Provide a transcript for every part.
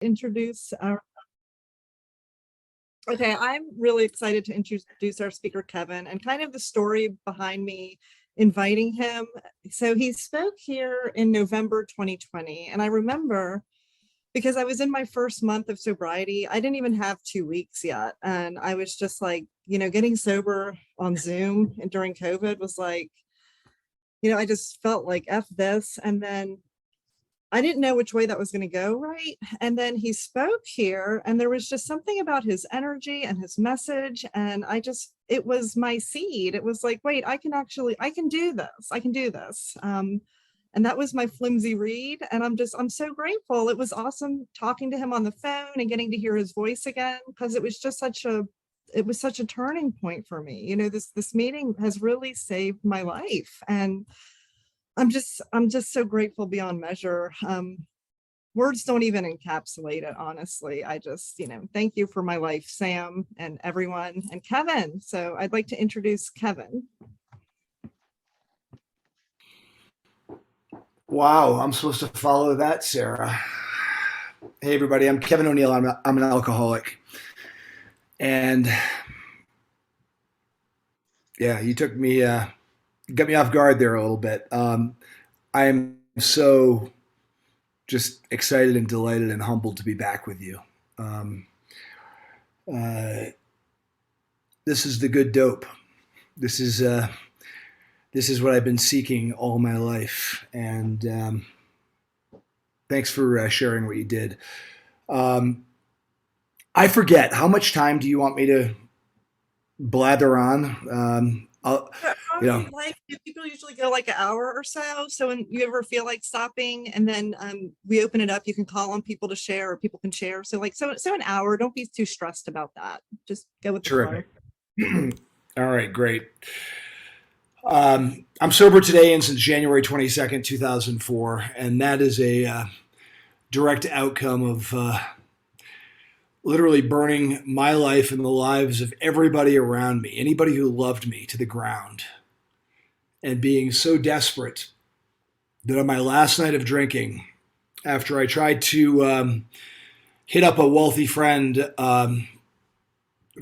Introduce our Okay, I'm really excited to introduce our speaker, Kevin, and kind of the story behind me inviting him. So he spoke here in November 2020, and I remember because I was in my first month of sobriety. I didn't even have 2 weeks yet, and I was just like, getting sober on Zoom and during COVID was like, I just felt like F this. And then I didn't know which way that was going to go, right? And then he spoke here, and there was just something about his energy and his message. And it was my seed. It was like, wait, I can do this. I can do this. And that was my flimsy read. And I'm so grateful. It was awesome talking to him on the phone and getting to hear his voice again, because it was such a turning point for me. This meeting has really saved my life. And I'm just so grateful beyond measure. Words don't even encapsulate it, honestly. Thank you for my life, Sam, and everyone, and Kevin. So I'd like to introduce Kevin. Wow, I'm supposed to follow that, Sarah. Hey, everybody, I'm Kevin O'Neill. I'm an alcoholic. And yeah, you got me off guard there a little bit. I am so just excited and delighted and humbled to be back with you. Um, uh, this is the good dope. This is uh, this is what I've been seeking all my life, and thanks for sharing what you did. Um, I forget, how much time do you want me to blather on? You know, Probably like people usually go like an hour or so. So when you ever feel like stopping, and then we open it up, you can call on people to share, or people can share. So an hour. Don't be too stressed about that. Just go with the flow. terrific. All right, great. I'm sober today and since January 22nd, 2004, and that is a direct outcome of literally burning my life and the lives of everybody around me, anybody who loved me, to the ground, and being so desperate that on my last night of drinking, after I tried to hit up a wealthy friend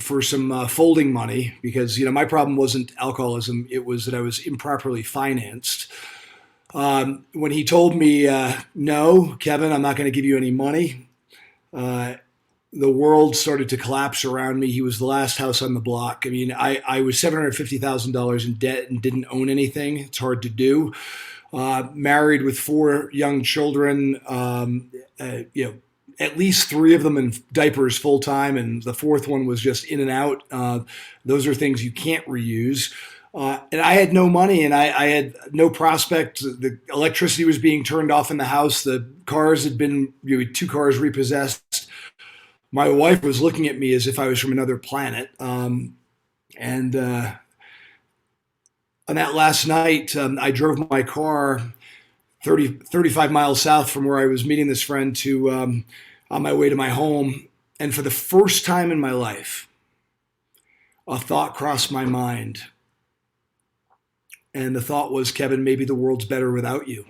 for some folding money, because my problem wasn't alcoholism, it was that I was improperly financed. When he told me, no, Kevin, I'm not going to give you any money, uh, the world started to collapse around me. He was the last house on the block. I mean, I was $750,000 in debt and didn't own anything. It's hard to do. Married with 4 young children, at least 3 of them in diapers full time, and the 4th one was just in and out. Those are things you can't reuse. And I had no money, and I had no prospect. The electricity was being turned off in the house. The cars had been 2 cars repossessed. My wife was looking at me as if I was from another planet. And on that last night, I drove my car 35 miles south from where I was meeting this friend to on my way to my home. And for the first time in my life, a thought crossed my mind. And the thought was, Kevin, maybe the world's better without you.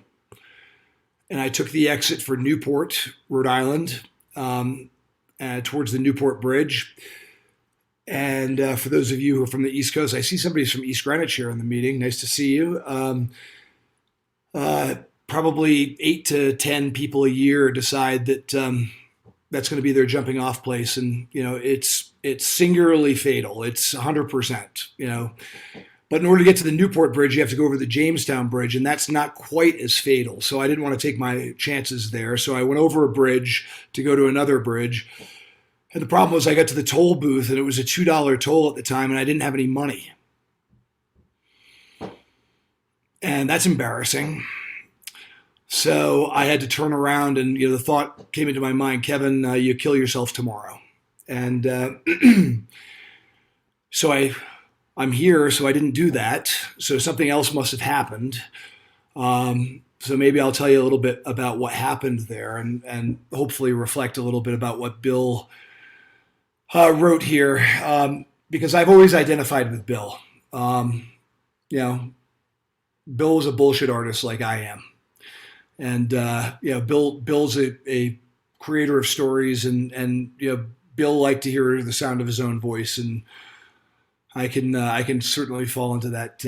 And I took the exit for Newport, Rhode Island, towards the Newport Bridge. And for those of you who are from the East Coast, I see somebody's from East Greenwich here in the meeting. Nice to see you. Probably 8 to 10 people a year decide that that's going to be their jumping off place. And, it's singularly fatal. It's 100%, But in order to get to the Newport Bridge, you have to go over the Jamestown Bridge, and that's not quite as fatal. So I didn't want to take my chances there. So I went over a bridge to go to another bridge. And the problem was I got to the toll booth, and it was a $2 toll at the time, and I didn't have any money. And that's embarrassing. So I had to turn around, and the thought came into my mind, Kevin, you kill yourself tomorrow. And so I'm here, so I didn't do that. So something else must have happened. So maybe I'll tell you a little bit about what happened there, and hopefully reflect a little bit about what Bill wrote here, because I've always identified with Bill. Bill was a bullshit artist like I am. And Bill's a creator of stories, and Bill liked to hear the sound of his own voice, and I can certainly fall into that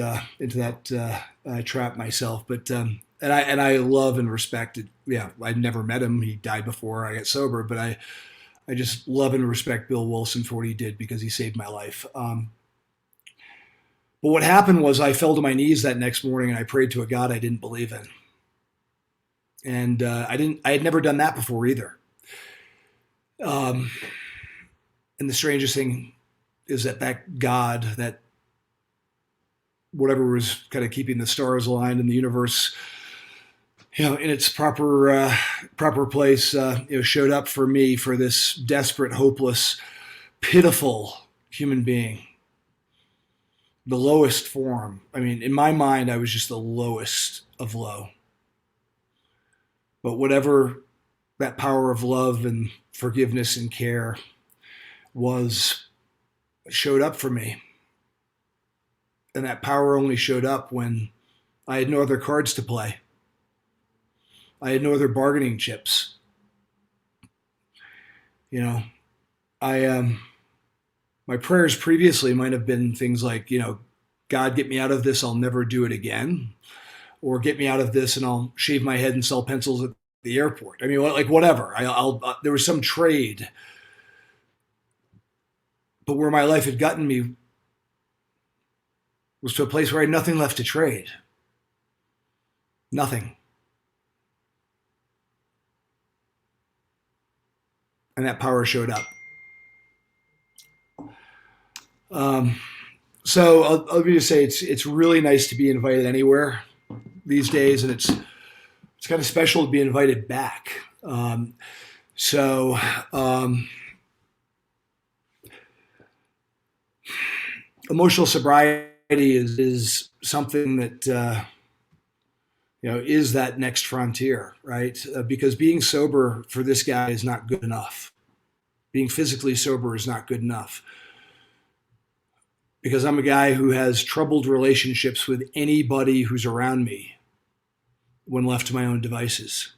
trap myself. But and I love and respect it. Yeah, I never met him. He died before I got sober, but I just love and respect Bill Wilson for what he did because he saved my life. But what happened was I fell to my knees that next morning and I prayed to a God I didn't believe in, and I had never done that before either. Um, and the strangest thing is that God, that whatever was kind of keeping the stars aligned in the universe, in its proper place, showed up for me, for this desperate, hopeless, pitiful human being, the lowest form. I mean, in my mind, I was just the lowest of low. But whatever that power of love and forgiveness and care was, showed up for me. And that power only showed up when I had no other cards to play. I had no other bargaining chips. I my prayers previously might have been things like, God, get me out of this, I'll never do it again, or get me out of this and I'll shave my head and sell pencils at the airport. I mean, like whatever. There was some trade, but where my life had gotten me was to a place where I had nothing left to trade. Nothing. And that power showed up. So I'll just say it's really nice to be invited anywhere these days, and it's kind of special to be invited back. So emotional sobriety is something that is that next frontier, right? Because being sober for this guy is not good enough. Being physically sober is not good enough. Because I'm a guy who has troubled relationships with anybody who's around me when left to my own devices.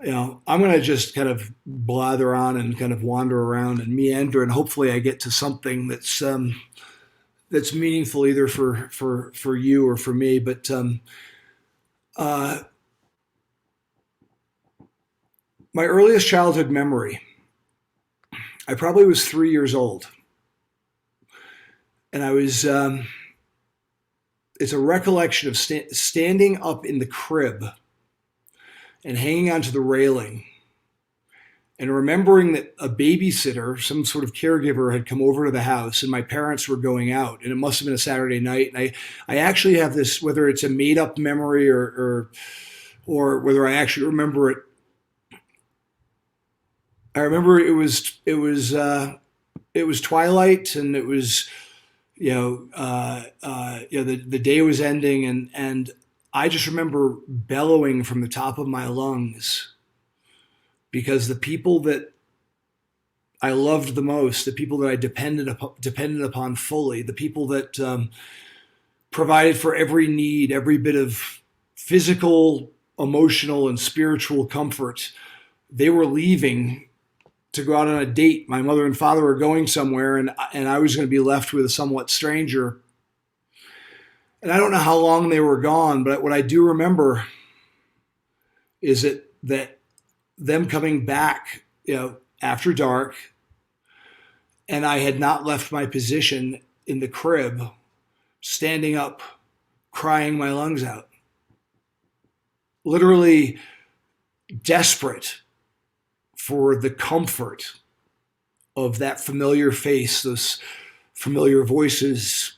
I'm going to just kind of blather on and kind of wander around and meander, and hopefully I get to something that's meaningful either for you or for me. But my earliest childhood memory, I probably was 3 years old. And I was, it's a recollection of standing up in the crib and hanging onto the railing and remembering that a babysitter, some sort of caregiver, had come over to the house and my parents were going out, and it must have been a Saturday night. And I actually have this, whether it's a made up memory or whether I actually remember it. I remember it was twilight, and it was, the day was ending, and I just remember bellowing from the top of my lungs because the people that I loved the most, the people that I depended upon fully, the people that provided for every need, every bit of physical, emotional, and spiritual comfort, they were leaving to go out on a date. My mother and father were going somewhere, and I was going to be left with a somewhat stranger. And I don't know how long they were gone, but what I do remember is that them coming back, after dark, and I had not left my position in the crib, standing up, crying my lungs out, literally desperate for the comfort of that familiar face, those familiar voices.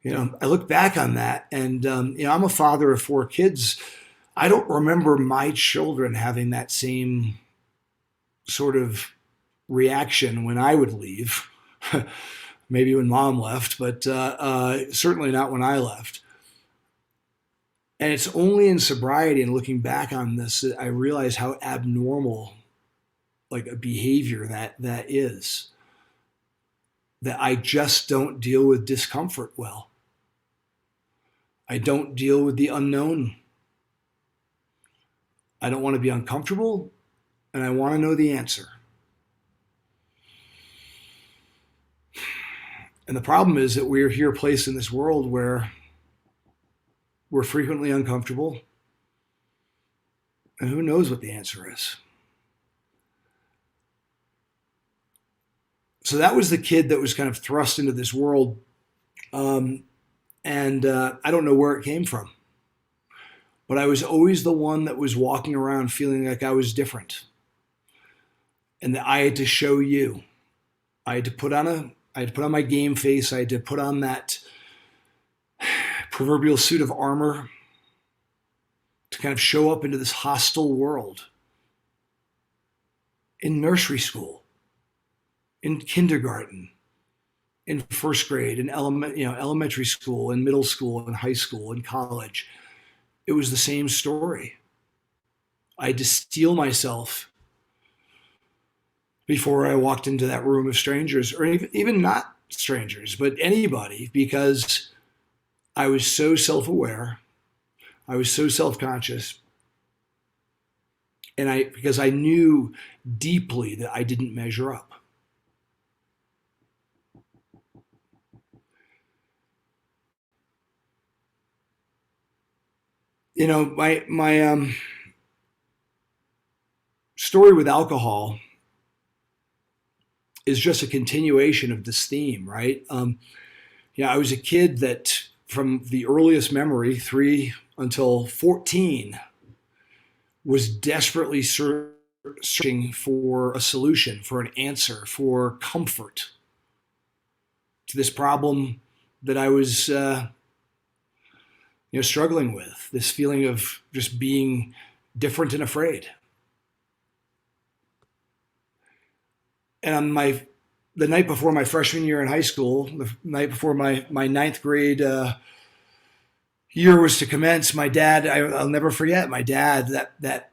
I look back on that, and I'm a father of 4 kids. I don't remember my children having that same sort of reaction when I would leave. Maybe when mom left, but certainly not when I left. And it's only in sobriety and looking back on this that I realize how abnormal, like, a behavior that is. That I just don't deal with discomfort well. I don't deal with the unknown. I don't want to be uncomfortable, and I want to know the answer. And the problem is that we're here placed in this world where we're frequently uncomfortable, and who knows what the answer is. So that was the kid that was kind of thrust into this world. And I don't know where it came from, but I was always the one that was walking around feeling like I was different, and that I had to show you. I had to put on my game face. I had to put on that proverbial suit of armor to kind of show up into this hostile world. In nursery school, in kindergarten, in first grade, in elementary school, in middle school, in high school, in college, it was the same story. I had to steel myself before I walked into that room of strangers, or even not strangers, but anybody, because I was so self-aware, I was so self-conscious, and because I knew deeply that I didn't measure up. You know, my story with alcohol is just a continuation of this theme, right? I was a kid that from the earliest memory, 3 until 14, was desperately searching for a solution, for an answer, for comfort to this problem that I was struggling with, this feeling of just being different and afraid. And on the night before my freshman year in high school, the night before my ninth grade year was to commence, my dad, I'll never forget, my dad, that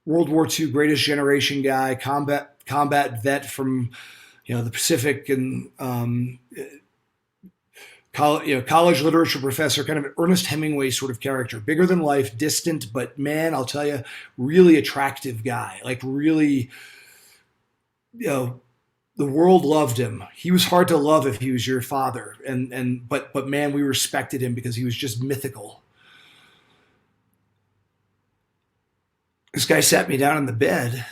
World War II greatest generation guy, combat vet from the Pacific, and college literature professor, kind of an Ernest Hemingway sort of character, bigger than life, distant, but man, I'll tell you, really attractive guy, like really, the world loved him. He was hard to love if he was your father, but man, we respected him because he was just mythical. This guy sat me down in the bed,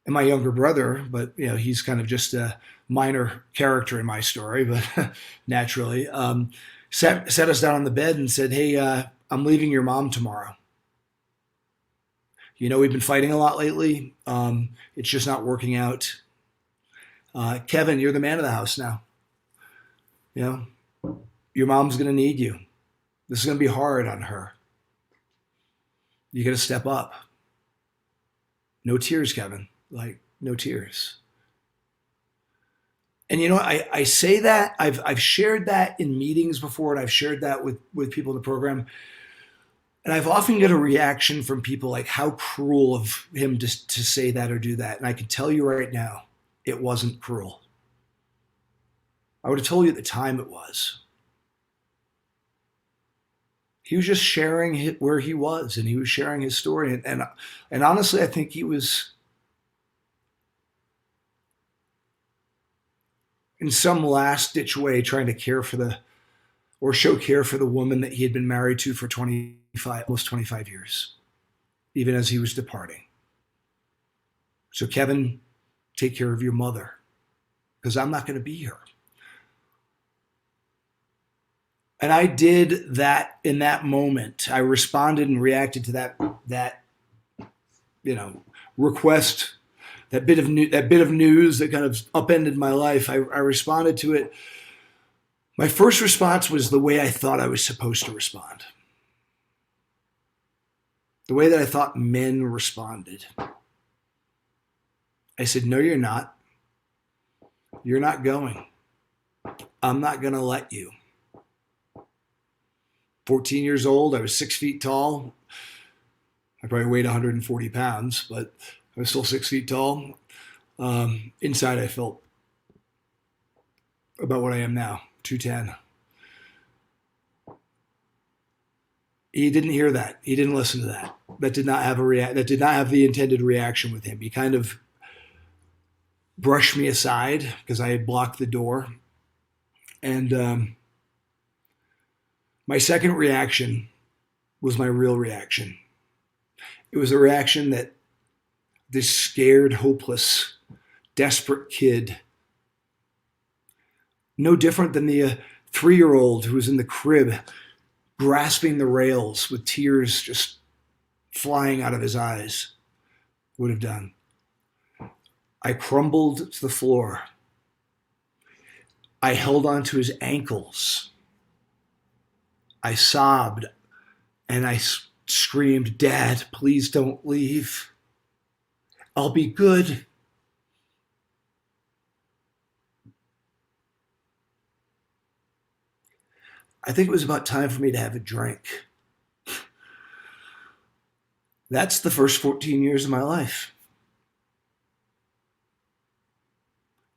and my younger brother, but he's kind of just a minor character in my story, but naturally, sat us down on the bed and said, "Hey, I'm leaving your mom tomorrow. We've been fighting a lot lately. It's just not working out. Kevin, you're the man of the house now. Your mom's going to need you. This is going to be hard on her. You got to step up. No tears, Kevin. Like, no tears." And I say that, I've shared that in meetings before, and I've shared that with people in the program. And I've often got a reaction from people like, how cruel of him to say that or do that. And I can tell you right now, it wasn't cruel. I would have told you at the time it was. He was just sharing where he was, and he was sharing his story. And honestly, I think he was, in some last-ditch way, trying to show care for the woman that he had been married to for almost 25 years, even as he was departing. So, Kevin, take care of your mother, because I'm not going to be here. And I did that in that moment. I responded and reacted to that request, that bit of news that kind of upended my life. I responded to it. My first response was the way I thought I was supposed to respond. The way that I thought men responded. I said, "No, you're not. You're not going. I'm not going to let you." 14 years old, I was 6 feet tall. I probably weighed 140 pounds, but I was still 6 feet tall. Inside, I felt about what I am now, 210. He didn't hear that. He didn't listen to that. That did not have that did not have the intended reaction with him. He kind of brushed me aside because I had blocked the door. And my second reaction was my real reaction. It was a reaction that this scared, hopeless, desperate kid, no different than the 3-year-old who was in the crib grasping the rails with tears just flying out of his eyes, would have done. I crumbled to the floor. I held onto his ankles. I sobbed and I screamed, "Dad, please don't leave. I'll be good." I think it was about time for me to have a drink. That's the first 14 years of my life.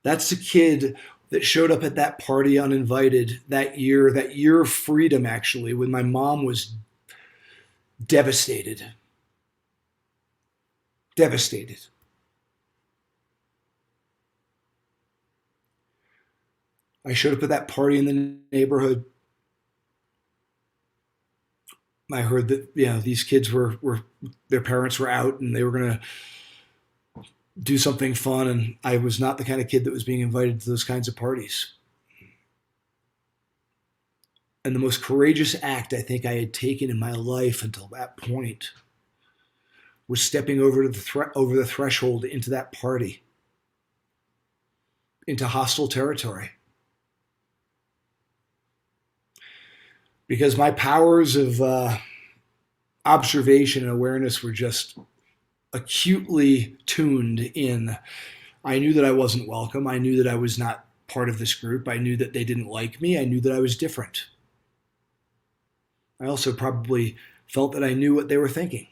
That's the kid that showed up at that party uninvited that year of freedom, actually, when my mom was devastated. Devastated. I showed up at that party in the neighborhood. I heard that these kids were their parents were out and they were going to do something fun, and I was not the kind of kid that was being invited to those kinds of parties. And the most courageous act I think I had taken in my life until that point was stepping over the threshold into that party, into hostile territory. Because my powers of observation and awareness were just acutely tuned in. I knew that I wasn't welcome. I knew that I was not part of this group. I knew that they didn't like me. I knew that I was different. I also probably felt that I knew what they were thinking.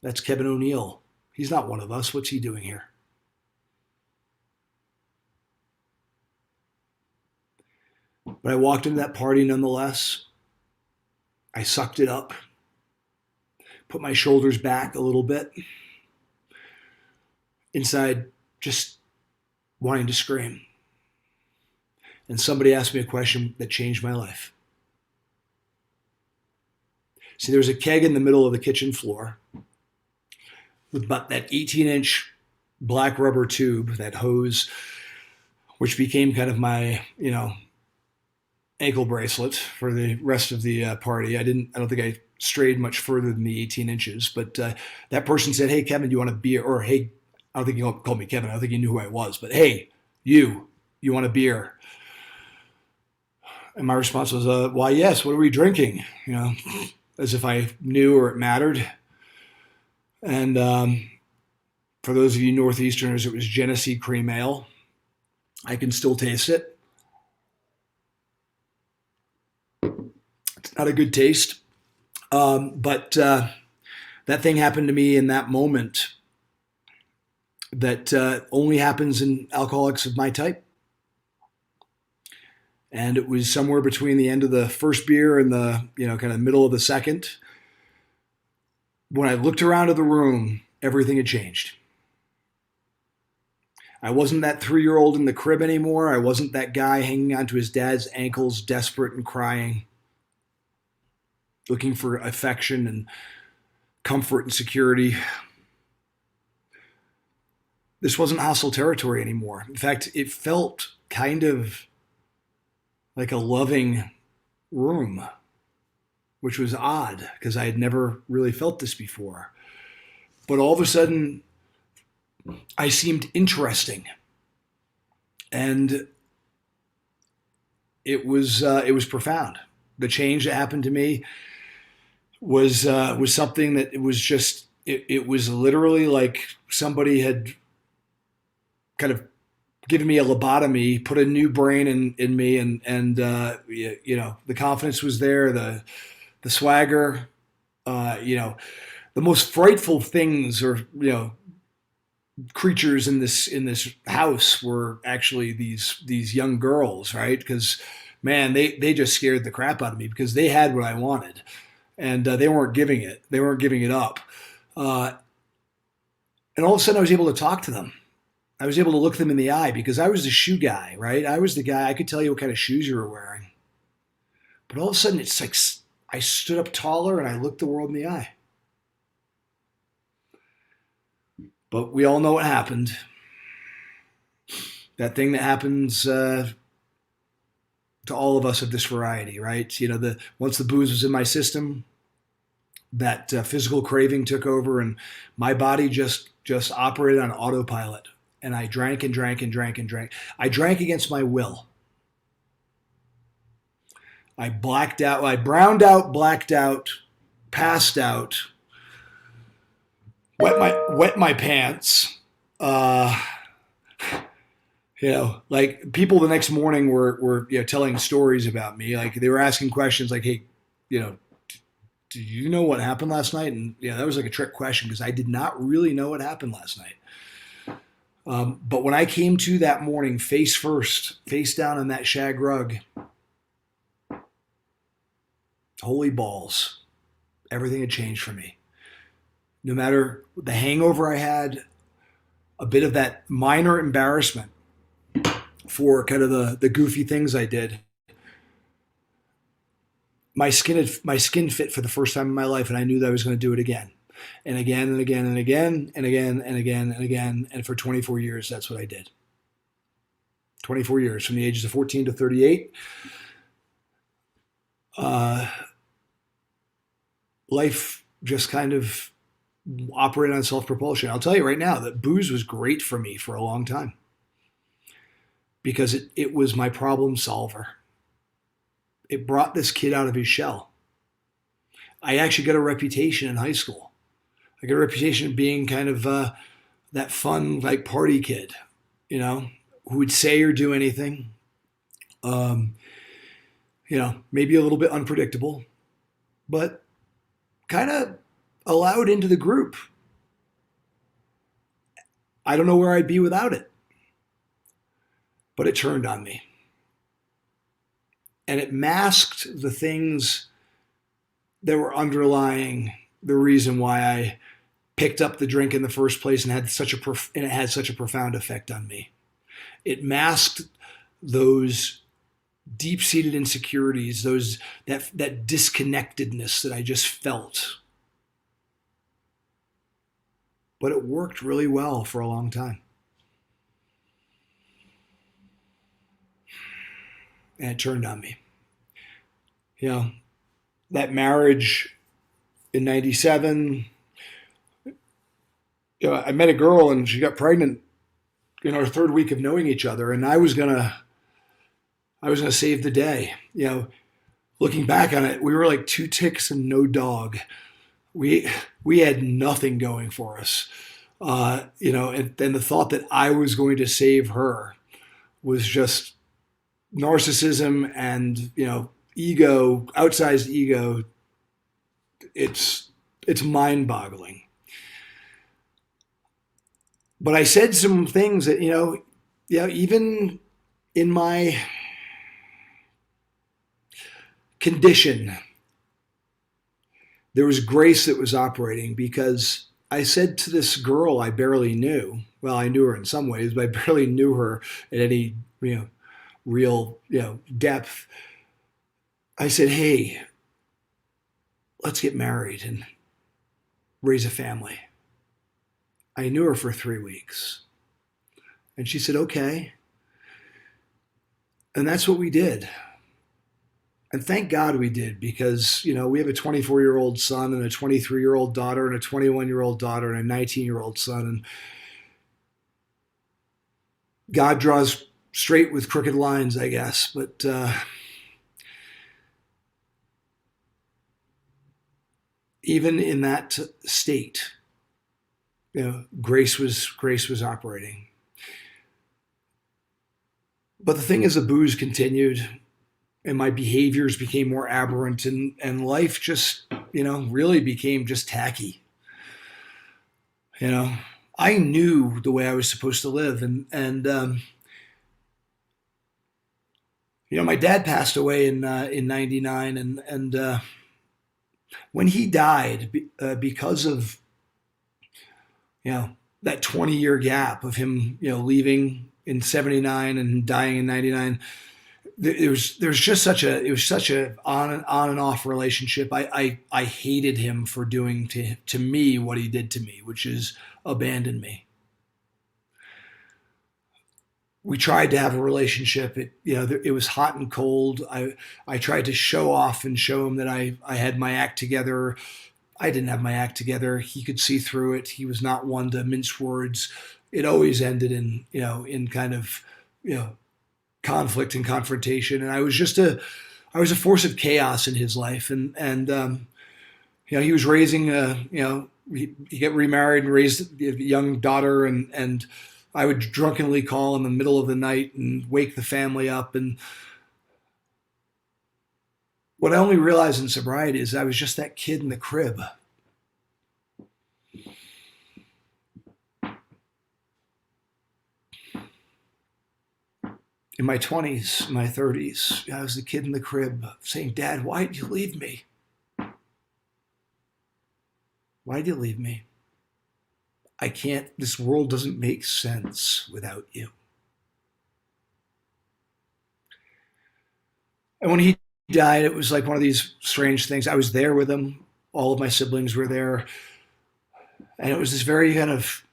That's Kevin O'Neill. He's not one of us. What's he doing here? But I walked into that party nonetheless. I sucked it up, put my shoulders back a little bit, inside just wanting to scream. And somebody asked me a question that changed my life. See, there was a keg in the middle of the kitchen floor with about that 18-inch black rubber tube, that hose, which became kind of my, ankle bracelet for the rest of the party. I don't think I strayed much further than the 18 inches, but that person said, "Hey, Kevin, do you want a beer?" Or, "Hey," I don't think he called me Kevin. I don't think he knew who I was, but, "Hey, you want a beer?" And my response was, "Why, yes. What are we drinking?" As if I knew or it mattered. And for those of you Northeasterners, it was Genesee Cream Ale. I can still taste it. It's not a good taste. But that thing happened to me in that moment that only happens in alcoholics of my type. And it was somewhere between the end of the first beer and the, kind of middle of the second. When I looked around at the room, everything had changed. I wasn't that 3-year-old in the crib anymore. I wasn't that guy hanging onto his dad's ankles, desperate and crying, looking for affection and comfort and security. This wasn't hostile territory anymore. In fact, it felt kind of like a loving room, which was odd because I had never really felt this before. But all of a sudden, I seemed interesting, and it was profound. The change that happened to me was something that it was just it was literally like somebody had kind of given me a lobotomy, put a new brain in me, and the confidence was there, the swagger, the most frightful things or creatures in this house were actually these young girls, right? Because man, they just scared the crap out of me because they had what I wanted. and they weren't giving it. They weren't giving it up. Uh, and all of a sudden, I was able to talk to them. I was able to look them in the eye because I was the shoe guy, right? I was the guy. I could tell you what kind of shoes you were wearing. But all of a sudden, it's like I stood up taller and I looked the world in the eye. But we all know what happened. That thing that happens to all of us of this variety, right? Once the booze was in my system, that physical craving took over, and my body just operated on autopilot. And I drank and drank and drank and drank. I drank against my will. I blacked out. I browned out, blacked out, passed out, wet my pants. Like people the next morning were telling stories about me. Like they were asking questions like, "Hey, do you know what happened last night?" And that was like a trick question because I did not really know what happened last night. But when I came to that morning, face first, face down on that shag rug, holy balls, everything had changed for me. No matter the hangover I had, a bit of that minor embarrassment for kind of the goofy things I did, my skin fit for the first time in my life, and I knew that I was going to do it again. And again and again and again and again and again and again. And for 24 years, that's what I did. 24 years, from the ages of 14 to 38. Life just kind of operated on self-propulsion. I'll tell you right now that booze was great for me for a long time because it was my problem solver. It brought this kid out of his shell. I actually got a reputation in high school. I got a reputation of being kind of that fun, like party kid, who would say or do anything. Maybe a little bit unpredictable, but kind of allowed into the group. I don't know where I'd be without it, but it turned on me. And it masked the things that were underlying the reason why I picked up the drink in the first place and it had such a profound effect on me. It masked those deep-seated insecurities, that disconnectedness that I just felt. But it worked really well for a long time. And it turned on me. That marriage in 97, I met a girl and she got pregnant in our third week of knowing each other, and I was gonna save the day. Looking back on it, we were like two ticks and no dog. We had nothing going for us. And the thought that I was going to save her was just narcissism and ego, outsized ego. It's mind-boggling. But I said some things that even in my condition, there was grace that was operating because I said to this girl I barely knew. Well, I knew her in some ways, but I barely knew her at any real depth. I said, "Hey, let's get married and raise a family." I knew her for 3 weeks. And she said, "Okay." And that's what we did. And thank God we did because, we have a 24-year-old son and a 23-year-old daughter and a 21-year-old daughter and a 19-year-old son. And God draws straight with crooked lines, I guess. But even in that state, grace was operating. But the thing is, the booze continued, and my behaviors became more aberrant, and life just, really became just tacky. I knew the way I was supposed to live, and my dad passed away in '99, and When he died, because of, you know, that 20-year gap of him, leaving in 79 and dying in 99, there's just such a it was such a on and off relationship. I hated him for doing to me what he did to me, which is abandon me. We tried to have a relationship. It was hot and cold. I tried to show off and show him that I had my act together. I didn't have my act together. He could see through it. He was not one to mince words. It always ended in kind of, conflict and confrontation. And I was a force of chaos in his life. And he was raising, he got remarried and raised a young daughter, and I would drunkenly call in the middle of the night and wake the family up. And what I only realized in sobriety is I was just that kid in the crib. In my 20s, my 30s, I was the kid in the crib saying, Dad, why did you leave me? Why did you leave me? I can't, this world doesn't make sense without you. And when he died, it was like one of these strange things. I was there with him. All of my siblings were there. And it was this very kind of,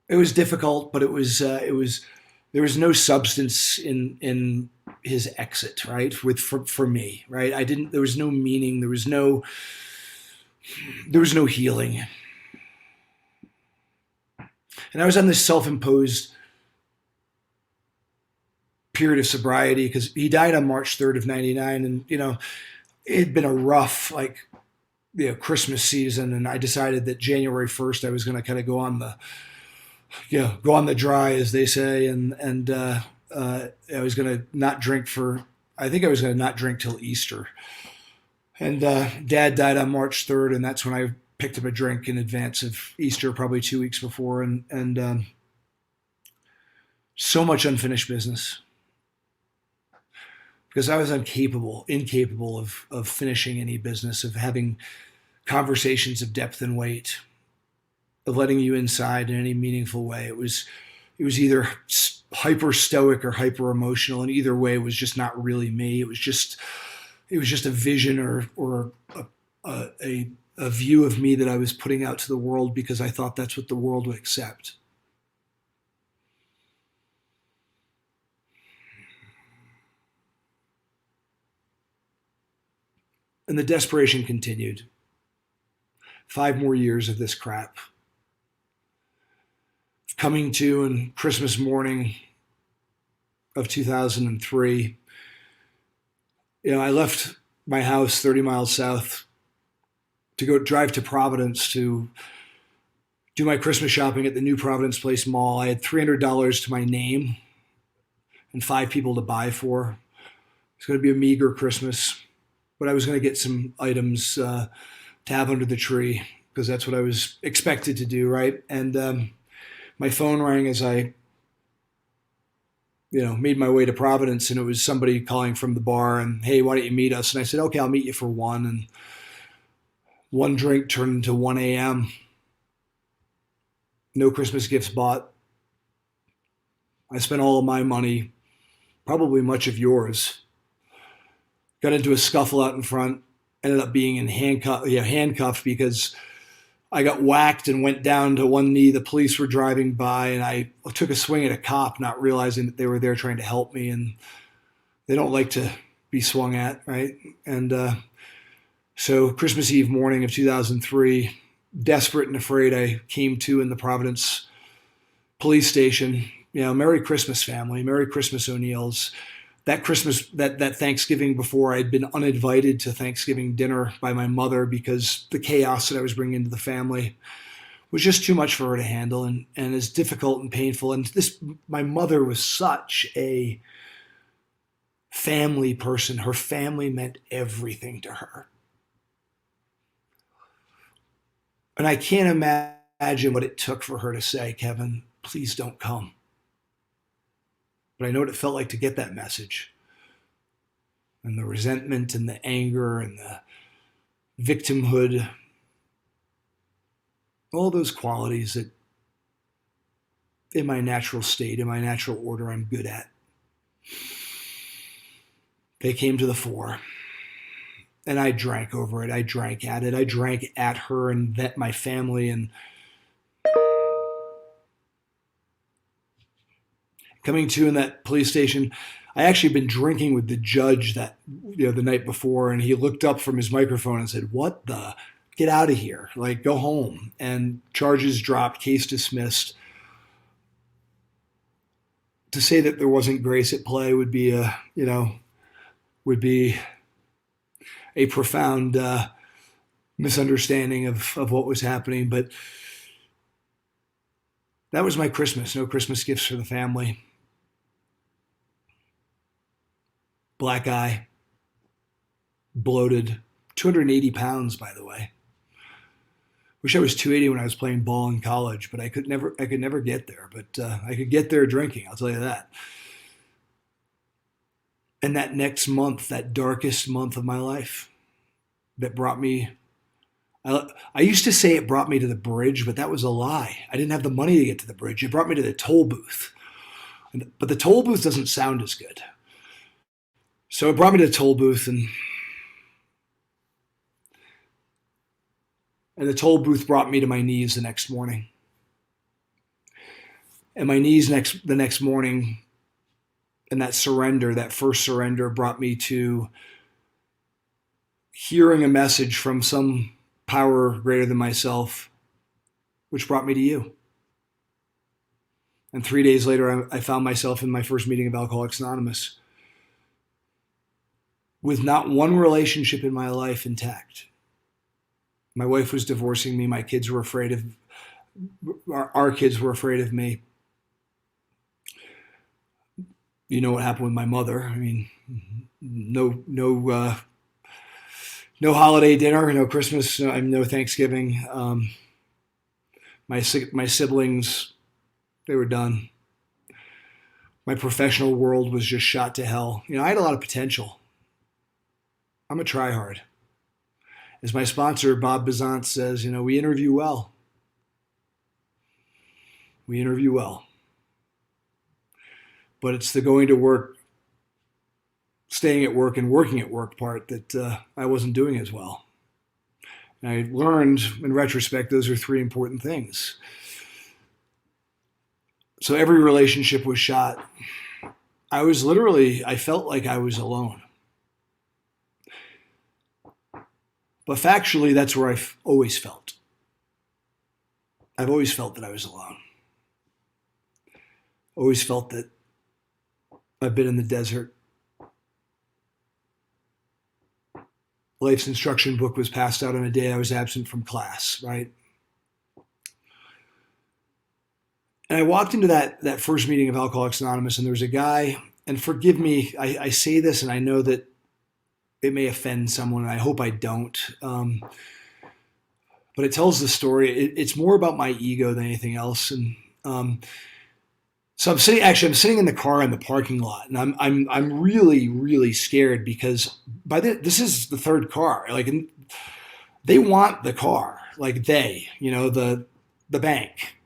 it was difficult, but there was no substance in his exit, right? For me, right? There was no meaning. There was no healing. And I was on this self-imposed period of sobriety because he died on March 3rd of 99. And, it had been a rough, Christmas season. And I decided that January 1st, I was going to kind of go on the dry, as they say. And I was going to not drink I think I was going to not drink till Easter. And Dad died on March 3rd. And that's when I picked up a drink in advance of Easter, probably 2 weeks before. And so much unfinished business because I was incapable of finishing any business, of having conversations of depth and weight, of letting you inside in any meaningful way. It was either hyper stoic or hyper emotional, and either way, it was just not really me. It was just a vision or a view of me that I was putting out to the world because I thought that's what the world would accept. And the desperation continued. 5 more years of this crap. Coming to on Christmas morning of 2003, I left my house 30 miles south to go drive to Providence to do my Christmas shopping at the new Providence Place Mall. I had $300 to my name and 5 people to buy for. It's going to be a meager Christmas, but I was going to get some items to have under the tree because that's what I was expected to do, right? And my phone rang as I, made my way to Providence, and it was somebody calling from the bar and, hey, why don't you meet us? And I said, okay, I'll meet you for 1. And one drink turned into 1 a.m. No Christmas gifts bought. I spent all of my money, probably much of yours. Got into a scuffle out in front, ended up being handcuffed because I got whacked and went down to one knee. The police were driving by, and I took a swing at a cop, not realizing that they were there trying to help me. And they don't like to be swung at, right? And so Christmas Eve morning of 2003, desperate and afraid, I came to in the Providence police station. Merry Christmas, family. Merry Christmas, O'Neills. That Christmas, that Thanksgiving before, I'd been uninvited to Thanksgiving dinner by my mother because the chaos that I was bringing into the family was just too much for her to handle, and is difficult and painful. And my mother was such a family person. Her family meant everything to her. And I can't imagine what it took for her to say, Kevin, please don't come. But I know what it felt like to get that message. And the resentment and the anger and victimhood, all those qualities that in my natural state, in my natural order, I'm good at. They came to the fore. And I drank over it. I drank at it. I drank at her and at my family. And coming to in that police station, I actually been drinking with the judge that the night before, and he looked up from his microphone and said, "What the? Get out of here! Like, go home." And charges dropped, case dismissed. To say that there wasn't grace at play would be would be a profound misunderstanding of what was happening. But that was my Christmas. No Christmas gifts for the family. Black eye, bloated, 280 pounds, by the way. Wish I was 280 when I was playing ball in college, but I could never get there. But I could get there drinking, I'll tell you that. And that next month, that darkest month of my life, that brought me, I used to say it brought me to the bridge, but that was a lie. I didn't have the money to get to the bridge. It brought me to the toll booth. But the toll booth doesn't sound as good. So it brought me to the toll booth, and the toll booth brought me to my knees the next morning. And my knees the next morning, and that surrender, that first surrender, brought me to hearing a message from some power greater than myself, which brought me to you. And 3 days later, I found myself in my first meeting of Alcoholics Anonymous with not one relationship in my life intact. My wife was divorcing me. My kids were afraid of, our kids were afraid of me. You know what happened with my mother. I mean, no holiday dinner, no Christmas, no Thanksgiving. My siblings, they were done. My professional world was just shot to hell. I had a lot of potential. I'm a tryhard. As my sponsor, Bob Bizant, says, we interview well. We interview well. But it's the going to work, staying at work, and working at work part that I wasn't doing as well. And I learned, in retrospect, those are three important things. So every relationship was shot. I felt like I was alone. But factually, that's where I've always felt. I've always felt that I was alone. Always felt that I've been in the desert. Life's instruction book was passed out on a day I was absent from class, right? And I walked into that first meeting of Alcoholics Anonymous, and there was a guy, and forgive me, I say this, and I know that it may offend someone, and I hope I don't. But it tells the story. It's more about my ego than anything else. And so I'm sitting in the car in the parking lot, and I'm really, really scared because this is the third car. Like, they want the car, like the bank.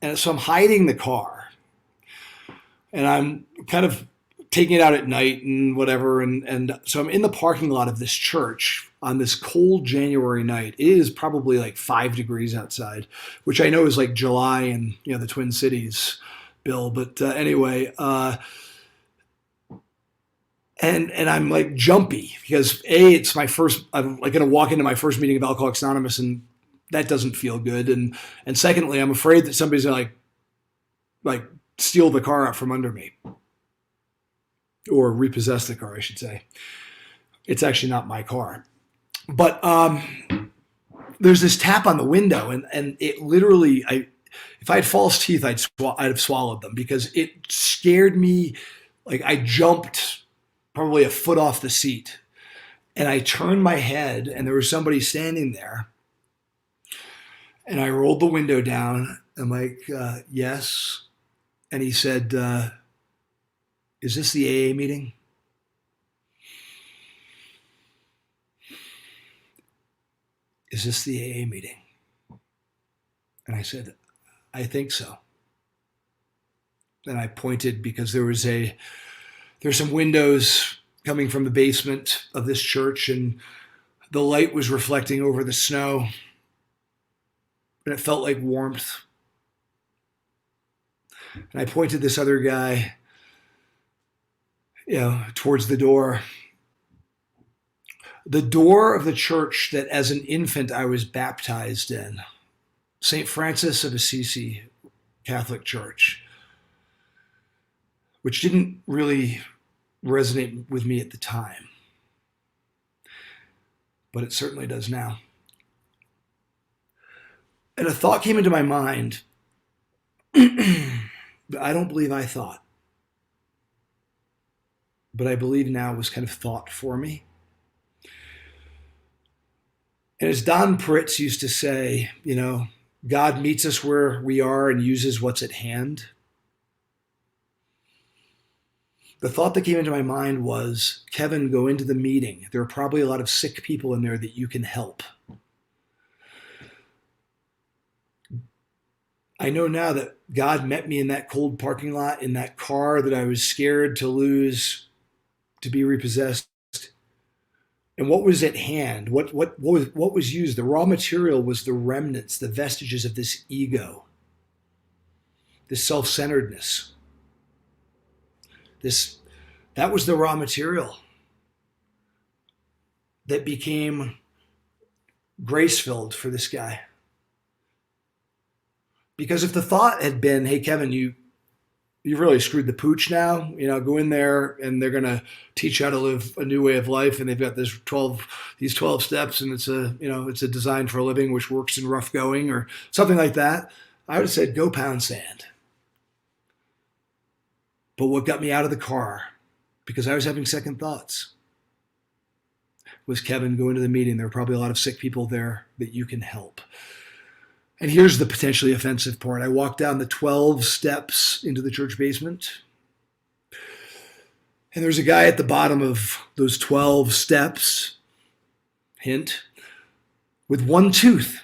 And so I'm hiding the car, and I'm kind of taking it out at night and whatever. And so I'm in the parking lot of this church on this cold January night. It is probably like 5 degrees outside, which I know is like July in the Twin Cities, Bill. But anyway, and I'm like jumpy because it's my first. I'm like going to walk into my first meeting of Alcoholics Anonymous, and that doesn't feel good. And secondly, I'm afraid that somebody's going to like steal the car out from under me. Or repossess the car, I should say. It's actually not my car. But there's this tap on the window, and it literally, if I had false teeth, I'd have swallowed them because it scared me. Like, I jumped probably a foot off the seat, and I turned my head, and there was somebody standing there. And I rolled the window down. I'm like, yes. And he said, is this the AA meeting? is this the AA meeting? And I said, I think so. And I pointed because there's some windows coming from the basement of this church, and the light was reflecting over the snow, and it felt like warmth. And I pointed this other guy, towards the door. The door of the church that as an infant I was baptized in, St. Francis of Assisi Catholic Church, which didn't really resonate with me at the time, but it certainly does now. And a thought came into my mind that I don't believe I thought, but I believe now was kind of thought for me. And as Don Pritz used to say, God meets us where we are and uses what's at hand. The thought that came into my mind was, Kevin, go into the meeting. There are probably a lot of sick people in there that you can help. I know now that God met me in that cold parking lot, in that car that I was scared to lose, to be repossessed. And what was at hand? What was used? The raw material was the remnants, the vestiges of this ego, this self-centeredness. That was the raw material that became grace-filled for this guy. Because if the thought had been, hey, Kevin, you've really screwed the pooch now, go in there and they're going to teach you how to live a new way of life. And they've got these 12 steps, and it's a design for a living, which works in rough going or something like that. I would have said, go pound sand. But what got me out of the car, because I was having second thoughts, was, Kevin, go into the meeting. There are probably a lot of sick people there that you can help. And here's the potentially offensive part. I walked down the 12 steps into the church basement, and there's a guy at the bottom of those 12 steps, hint, with one tooth.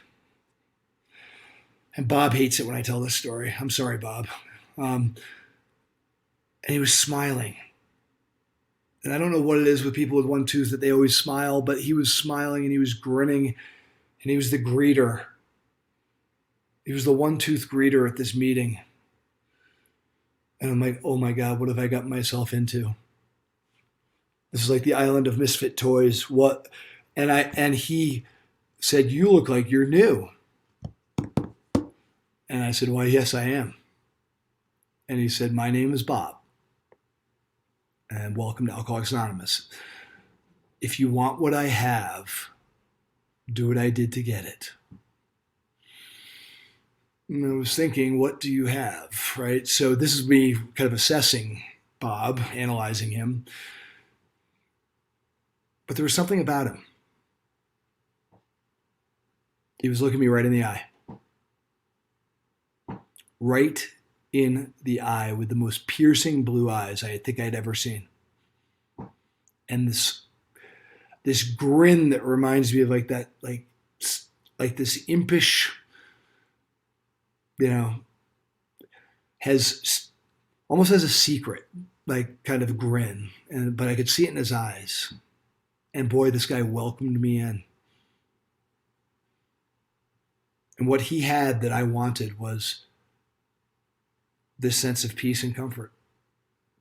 And Bob hates it when I tell this story. I'm sorry, Bob. And he was smiling. And I don't know what it is with people with one tooth that they always smile, but he was smiling and he was grinning, and he was the greeter. He was the one-tooth greeter at this meeting. And I'm like, oh my God, what have I gotten myself into? This is like the island of misfit toys. What? And he said, you look like you're new. And I said, why, yes, I am. And he said, my name is Bob. And welcome to Alcoholics Anonymous. If you want what I have, do what I did to get it. And I was thinking, what do you have, right? So this is me kind of assessing Bob, analyzing him. But there was something about him. He was looking me right in the eye. Right in the eye, with the most piercing blue eyes I think I'd ever seen. And this grin that reminds me of like this impish, almost has a secret, like kind of grin. But I could see it in his eyes. And boy, this guy welcomed me in. And what he had that I wanted was this sense of peace and comfort,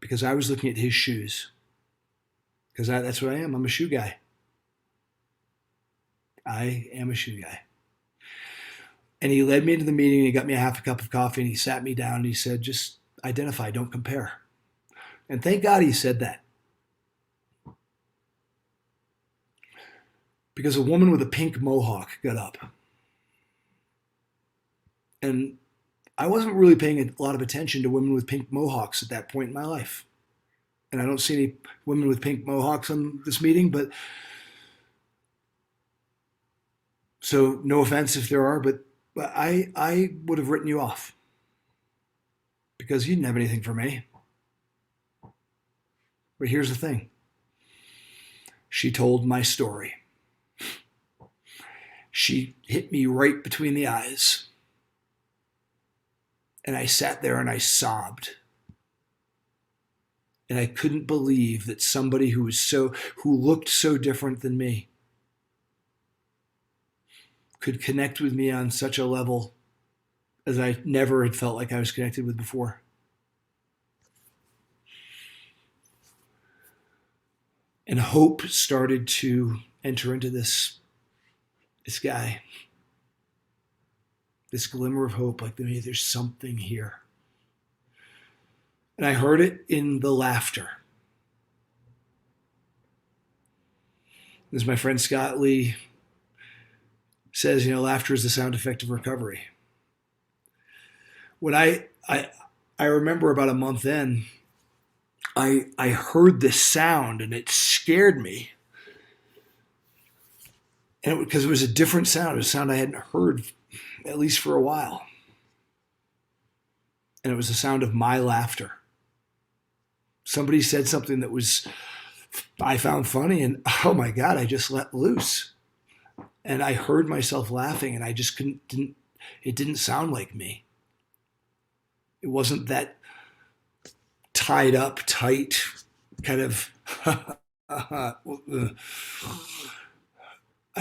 because I was looking at his shoes. Because that's what I am. I'm a shoe guy. I am a shoe guy. And he led me into the meeting, and he got me a half a cup of coffee, and he sat me down, and he said, just identify, don't compare. And thank God he said that. Because a woman with a pink mohawk got up. And I wasn't really paying a lot of attention to women with pink mohawks at that point in my life. And I don't see any women with pink mohawks on this meeting, but so no offense if there are, but I would have written you off because you didn't have anything for me. But here's the thing. She told my story. She hit me right between the eyes. And I sat there and I sobbed. And I couldn't believe that somebody who looked so different than me could connect with me on such a level as I never had felt like I was connected with before. And hope started to enter into this guy. This glimmer of hope, like there's something here. And I heard it in the laughter. As my friend Scott Lee says, laughter is the sound effect of recovery. When I remember about a month in, I heard this sound and it scared me. And because it was a different sound, it was a sound I hadn't heard at least for a while. And it was the sound of my laughter. Somebody said something that I found funny, and oh my God, I just let loose. And I heard myself laughing, and I just it didn't sound like me. It wasn't that tied up, tight kind of, I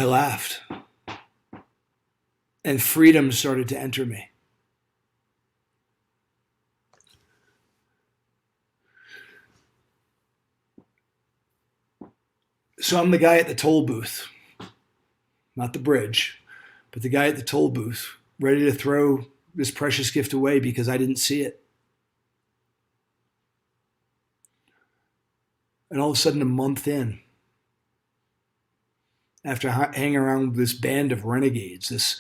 laughed. And freedom started to enter me. So I'm the guy at the toll booth, not the bridge, but the guy at the toll booth, ready to throw this precious gift away because I didn't see it. And all of a sudden, a month in, after hanging around with this band of renegades, this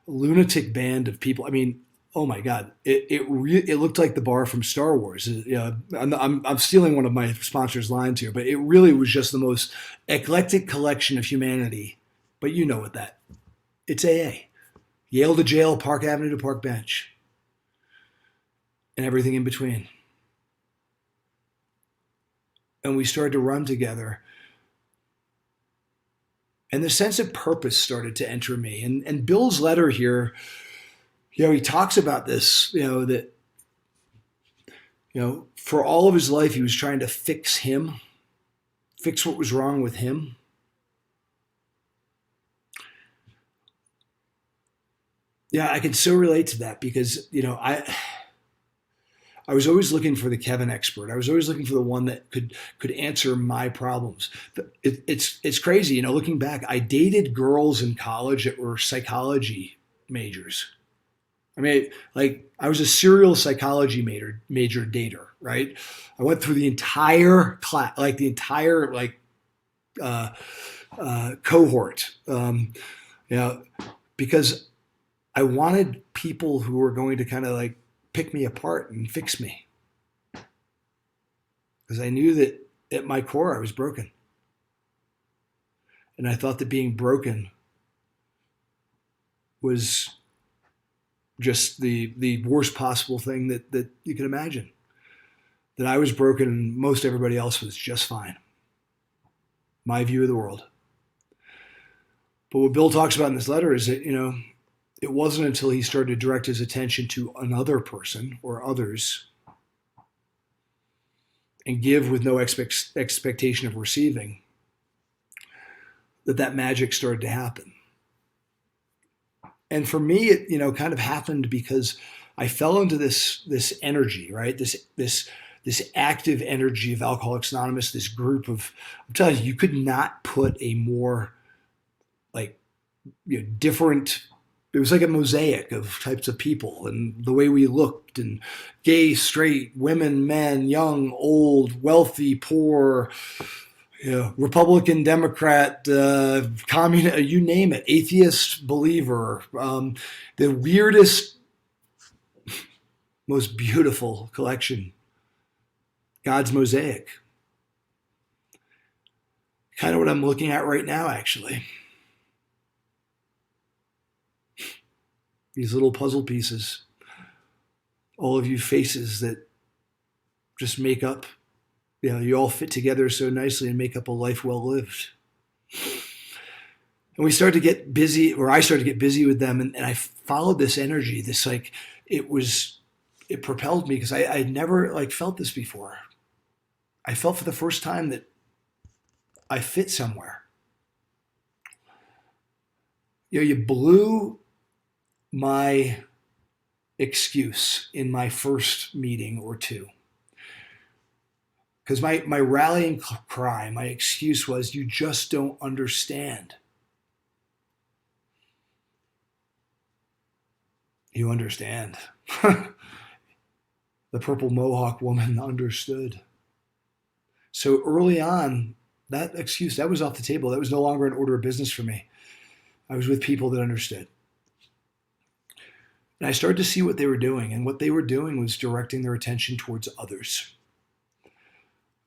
lunatic band of people, I mean, oh my God, it looked like the bar from Star Wars. I'm stealing one of my sponsors' lines here, but it really was just the most eclectic collection of humanity. But you know what it's AA. Yale to jail, Park Avenue to Park Bench, and everything in between. And we started to run together. And the sense of purpose started to enter me. And Bill's letter here, he talks about this, that, for all of his life, he was trying to fix what was wrong with him. Yeah, I can so relate to that because, I was always looking for the Kevin expert. I was always looking for the one that could answer my problems. It's crazy, looking back, I dated girls in college that were psychology majors. I mean, I was a serial psychology major dater, right? I went through the entire class, the entire cohort, because I wanted people who were going to kind of pick me apart and fix me. Because I knew that at my core I was broken. And I thought that being broken was just the worst possible thing that you can imagine. That I was broken and most everybody else was just fine. My view of the world. But what Bill talks about in this letter is that, it wasn't until he started to direct his attention to another person or others and give with no expectation of receiving that magic started to happen. And for me, it, kind of happened because I fell into this energy, right? This active energy of Alcoholics Anonymous, this group of, I'm telling you could not put a more different. It was like a mosaic of types of people and the way we looked, and gay, straight, women, men, young, old, wealthy, poor, Republican, Democrat, communist, you name it, atheist, believer, the weirdest, most beautiful collection, God's mosaic. Kind of what I'm looking at right now, actually. These little puzzle pieces, all of you faces that just make up, you all fit together so nicely and make up a life well lived. And we started to get busy, or I started to get busy with them, and I followed this energy. This like it was, it propelled me because I had never like felt this before. I felt for the first time that I fit somewhere. You blew my excuse in my first meeting or two. Because my rallying cry, my excuse was, you just don't understand. You understand. The purple mohawk woman understood. So early on, that excuse, that was off the table. That was no longer an order of business for me. I was with people that understood. And I started to see what they were doing. And what they were doing was directing their attention towards others.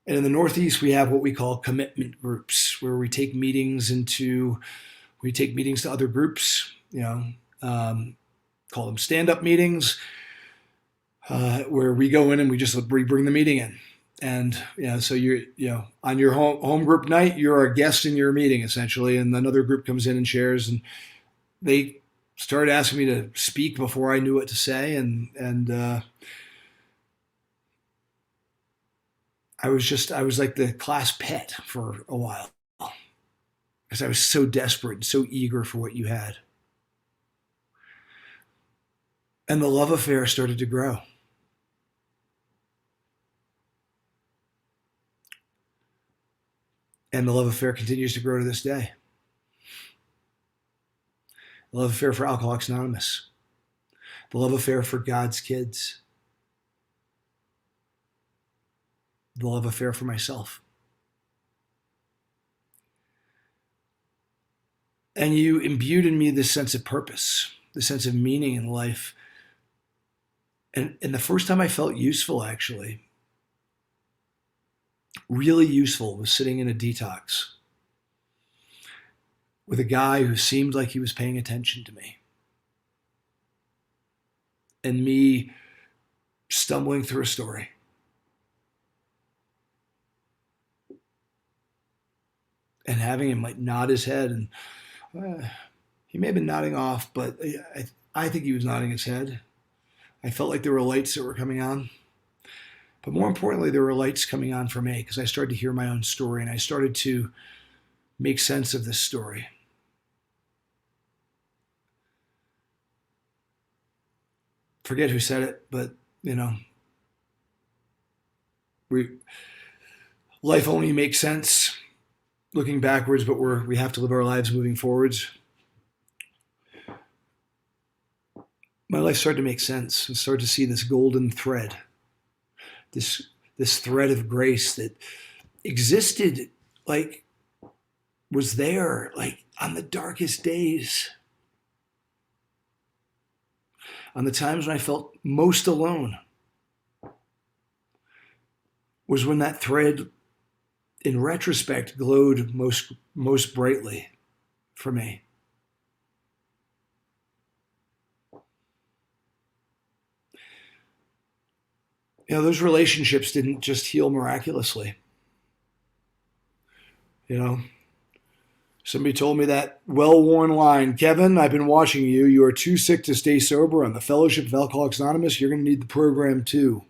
And in the Northeast, we have what we call commitment groups, where we take meetings to other groups, call them stand-up meetings, where we go in and we bring the meeting in. And so on your home group night, you're a guest in your meeting essentially, and another group comes in and shares, and they started asking me to speak before I knew what to say, and I was like the class pet for a while because I was so desperate and so eager for what you had. And the love affair started to grow. And the love affair continues to grow to this day. The love affair for Alcoholics Anonymous. The love affair for God's kids. The love affair for myself. And you imbued in me this sense of purpose, this sense of meaning in life. And the first time I felt useful, actually, really useful, was sitting in a detox with a guy who seemed like he was paying attention to me. And me stumbling through a story. And having him like nod his head, and he may have been nodding off, but I think he was nodding his head. I felt like there were lights that were coming on. But more importantly, there were lights coming on for me because I started to hear my own story, and I started to make sense of this story. Forget who said it, but life only makes sense looking backwards, but we have to live our lives moving forwards. My life started to make sense. I started to see this golden thread, this thread of grace that existed, like was there, like on the darkest days, on the times when I felt most alone, was when that thread, in retrospect, glowed most brightly for me. Those relationships didn't just heal miraculously. Somebody told me that well-worn line, Kevin, I've been watching you. You are too sick to stay sober. On the Fellowship of Alcoholics Anonymous, you're going to need the program too.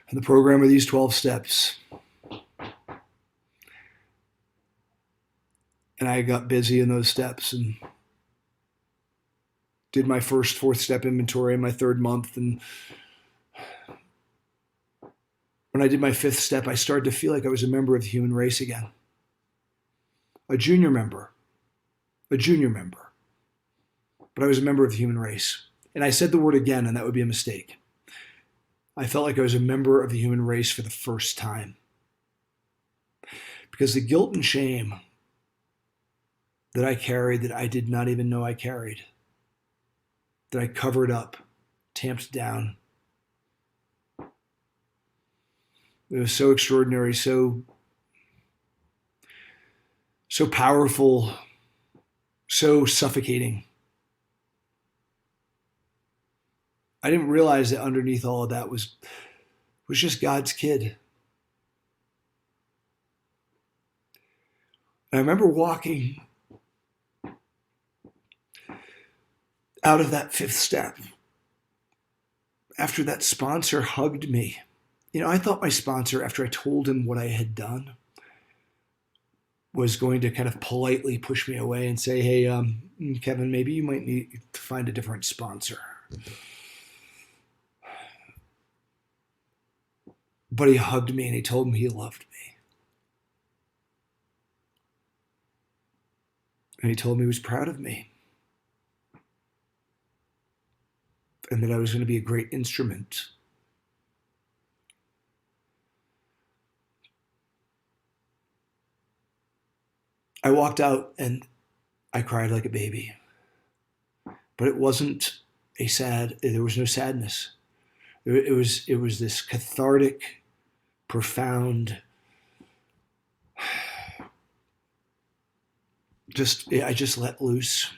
And the program are these 12 steps. And I got busy in those steps and did my first fourth step inventory in my third month. And when I did my fifth step, I started to feel like I was a member of the human race again. A junior member. But I was a member of the human race. And I said the word again, and that would be a mistake. I felt like I was a member of the human race for the first time. Because the guilt and shame that I carried, that I did not even know I carried, that I covered up, tamped down, it was so extraordinary, so powerful, so suffocating. I didn't realize that underneath all of that was just God's kid. I remember walking out of that fifth step, after that sponsor hugged me, I thought my sponsor, after I told him what I had done, was going to kind of politely push me away and say, hey, Kevin, maybe you might need to find a different sponsor. But he hugged me and he told me he loved me. And he told me he was proud of me. And that I was going to be a great instrument. I walked out and I cried like a baby. But it wasn't there was no sadness. It was this cathartic, profound, I just let loose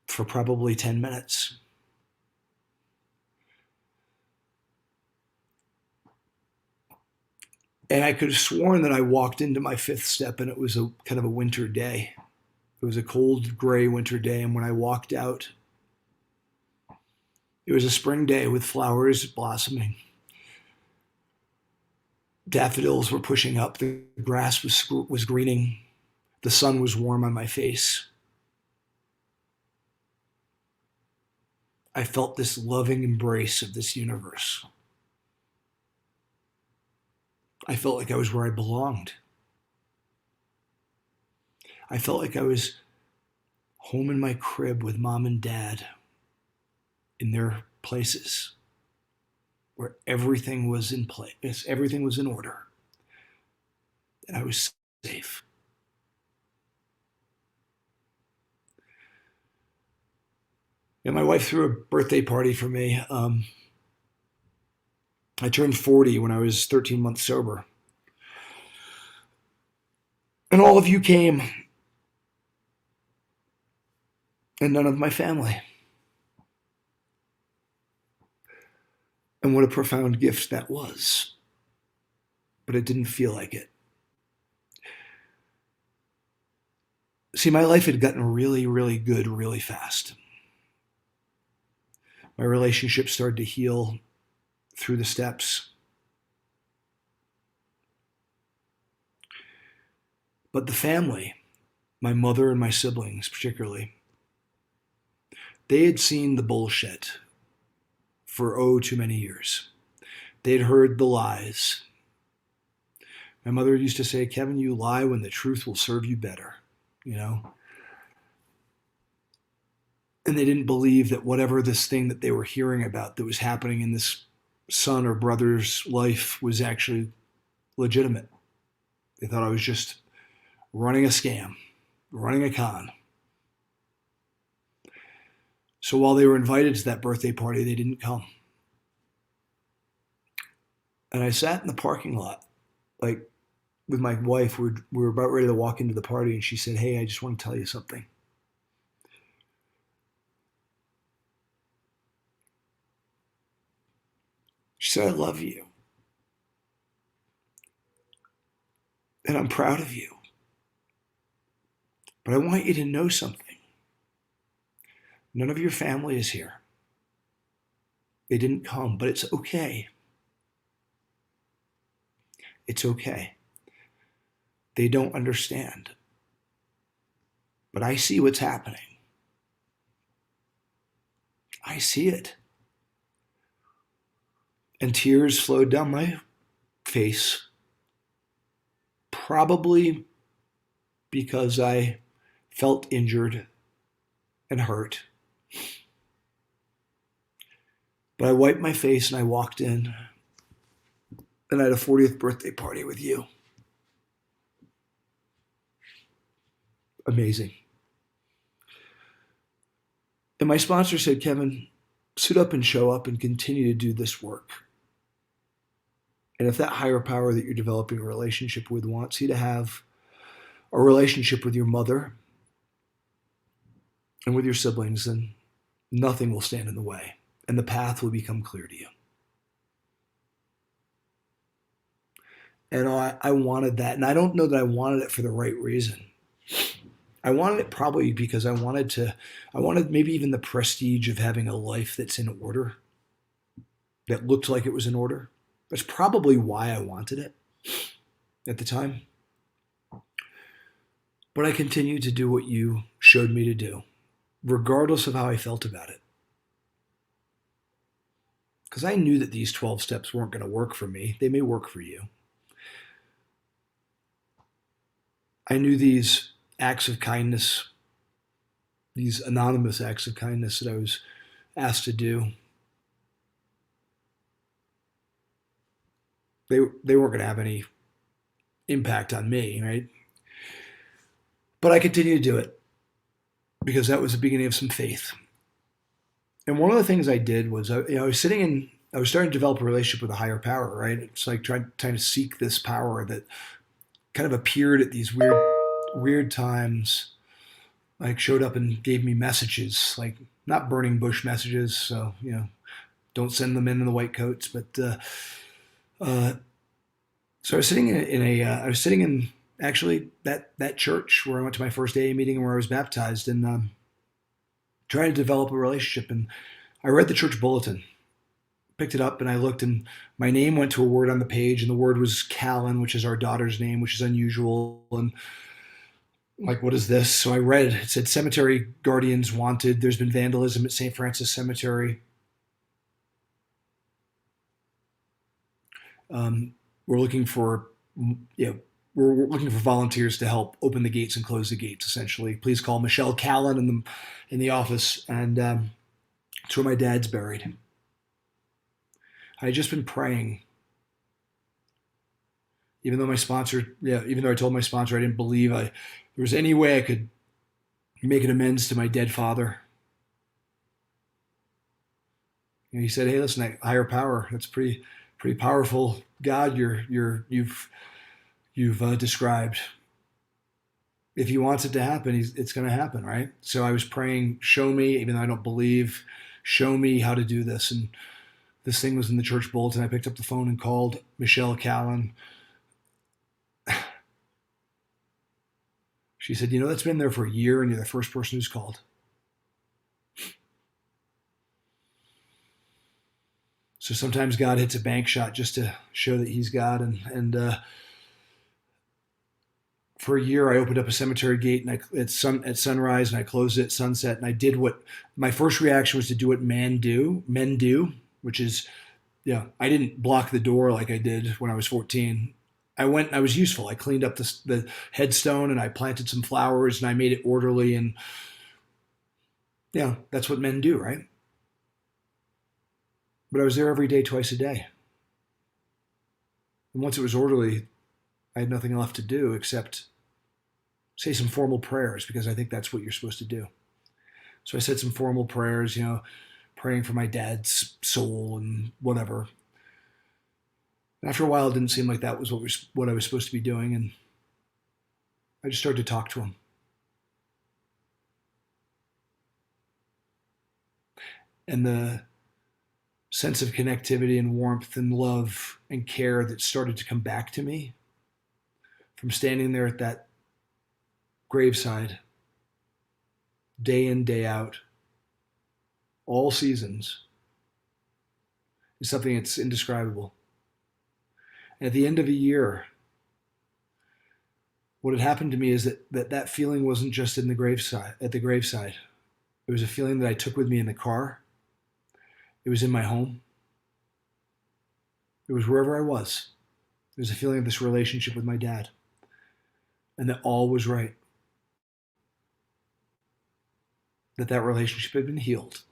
for probably 10 minutes. And I could have sworn that I walked into my fifth step and it was a kind of a winter day. It was a cold, gray winter day. And when I walked out, it was a spring day with flowers blossoming. Daffodils were pushing up. The grass was greening. The sun was warm on my face. I felt this loving embrace of this universe. I felt like I was where I belonged. I felt like I was home in my crib with mom and dad in their places where everything was in place, everything was in order, and I was safe. And my wife threw a birthday party for me. I turned 40 when I was 13 months sober. And all of you came, and none of my family. And what a profound gift that was. But it didn't feel like it. See, my life had gotten really, really good really fast. My relationship started to heal through the steps. But the family, my mother and my siblings particularly, they had seen the bullshit for too many years. They'd heard the lies. My mother used to say, Kevin, you lie when the truth will serve you better, And they didn't believe that whatever this thing that they were hearing about that was happening in this son or brother's life was actually legitimate. They thought I was just running a scam, running a con. So while they were invited to that birthday party, they didn't come. And I sat in the parking lot, like with my wife. We were about ready to walk into the party, and she said, hey, I just want to tell you something. She said, I love you. And I'm proud of you. But I want you to know something. None of your family is here. They didn't come, but it's okay. It's okay. They don't understand. But I see what's happening. I see it. And tears flowed down my face, probably because I felt injured and hurt. But I wiped my face and I walked in, and I had a 40th birthday party with you. Amazing. And my sponsor said, Kevin, suit up and show up and continue to do this work. And if that higher power that you're developing a relationship with wants you to have a relationship with your mother and with your siblings, then nothing will stand in the way, and the path will become clear to you. And I wanted that. And I don't know that I wanted it for the right reason. I wanted it probably because I wanted maybe even the prestige of having a life that's in order, that looked like it was in order. That's probably why I wanted it at the time. But I continued to do what you showed me to do, regardless of how I felt about it. Because I knew that these 12 steps weren't going to work for me. They may work for you. I knew these acts of kindness, these anonymous acts of kindness that I was asked to do, they weren't going to have any impact on me, right? But I continued to do it because that was the beginning of some faith. And one of the things I did was, I was I was starting to develop a relationship with a higher power, right? It's like trying to seek this power that kind of appeared at these weird times, like showed up and gave me messages, like not burning bush messages. So, don't send them in the white coats, but, uh, so I was sitting in actually that church where I went to my first AA meeting and where I was baptized, and trying to develop a relationship. And I read the church bulletin, picked it up, and I looked, and my name went to a word on the page, and the word was Callan, which is our daughter's name, which is unusual. And I'm like, what is this? So I read, it said cemetery guardians wanted. There's been vandalism at St. Francis Cemetery. We're looking for, we're looking for volunteers to help open the gates and close the gates. Essentially, please call Michelle Callan in the office, and it's where my dad's buried. I had just been praying, even though even though I told my sponsor I didn't believe there was any way I could make an amends to my dead father. And he said, "Hey, listen, that higher power, that's pretty powerful God you've described. If he wants it to happen, it's going to happen, right?" So I was praying, show me, even though I don't believe, show me how to do this. And this thing was in the church bulletin. I picked up the phone and called Michelle Callan. She said, that's been there for a year, and you're the first person who's called. So sometimes God hits a bank shot just to show that he's God. And for a year, I opened up a cemetery gate at sunrise, and I closed it at sunset. And I did what my first reaction was to do what men do, which is, I didn't block the door like I did when I was 14. I was useful. I cleaned up the headstone, and I planted some flowers, and I made it orderly. And that's what men do, right? But I was there every day, twice a day. And once it was orderly, I had nothing left to do except say some formal prayers, because I think that's what you're supposed to do. So I said some formal prayers, praying for my dad's soul and whatever. And after a while, it didn't seem like that was what I was supposed to be doing, and I just started to talk to him. And the sense of connectivity and warmth and love and care that started to come back to me from standing there at that graveside, day in, day out, all seasons, is something that's indescribable. And at the end of a year, what had happened to me is that feeling wasn't just at the graveside. It was a feeling that I took with me in the car. It was in my home. It was wherever I was. It was a feeling of this relationship with my dad. And that all was right. That relationship had been healed.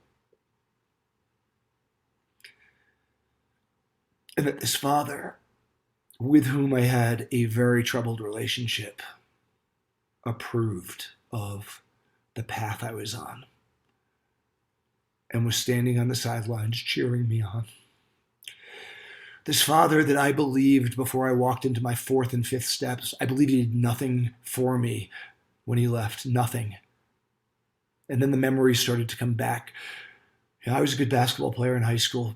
And that this father, with whom I had a very troubled relationship, approved of the path I was on and was standing on the sidelines cheering me on. This father that I believed before I walked into my fourth and fifth steps, I believed he did nothing for me when he left, nothing. And then the memories started to come back. I was a good basketball player in high school.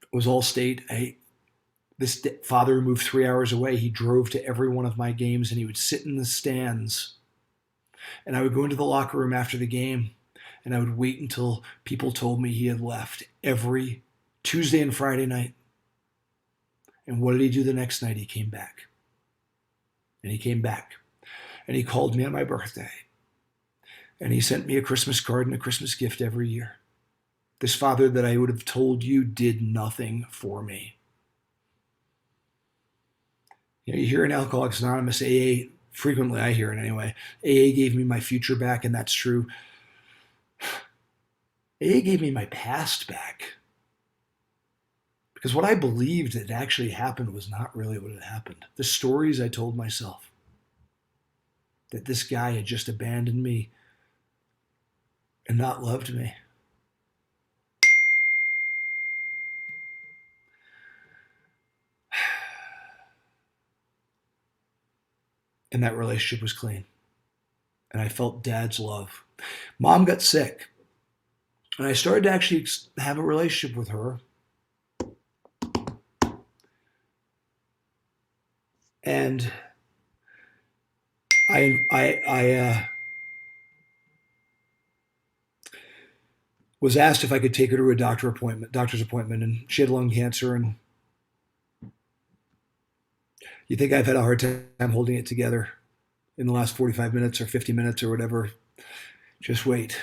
It was all state. This father who moved 3 hours away, he drove to every one of my games, and he would sit in the stands And I would go into the locker room after the game and I would wait until people told me he had left every Tuesday and Friday night. And what did he do the next night? He came back. And he came back. And he called me on my birthday. And he sent me a Christmas card and a Christmas gift every year. This father that I would have told you did nothing for me. You know, you hear in Alcoholics Anonymous, AA, frequently I hear it anyway, AA gave me my future back, and that's true. AA gave me my past back. Because what I believed that actually happened was not really what had happened. The stories I told myself, that this guy had just abandoned me and not loved me. And that relationship was clean. And I felt dad's love. Mom got sick. And I started to actually have a relationship with her. And I was asked if I could take her to a doctor's appointment, and she had lung cancer. And you think I've had a hard time holding it together in the last 45 minutes or 50 minutes or whatever? Just wait.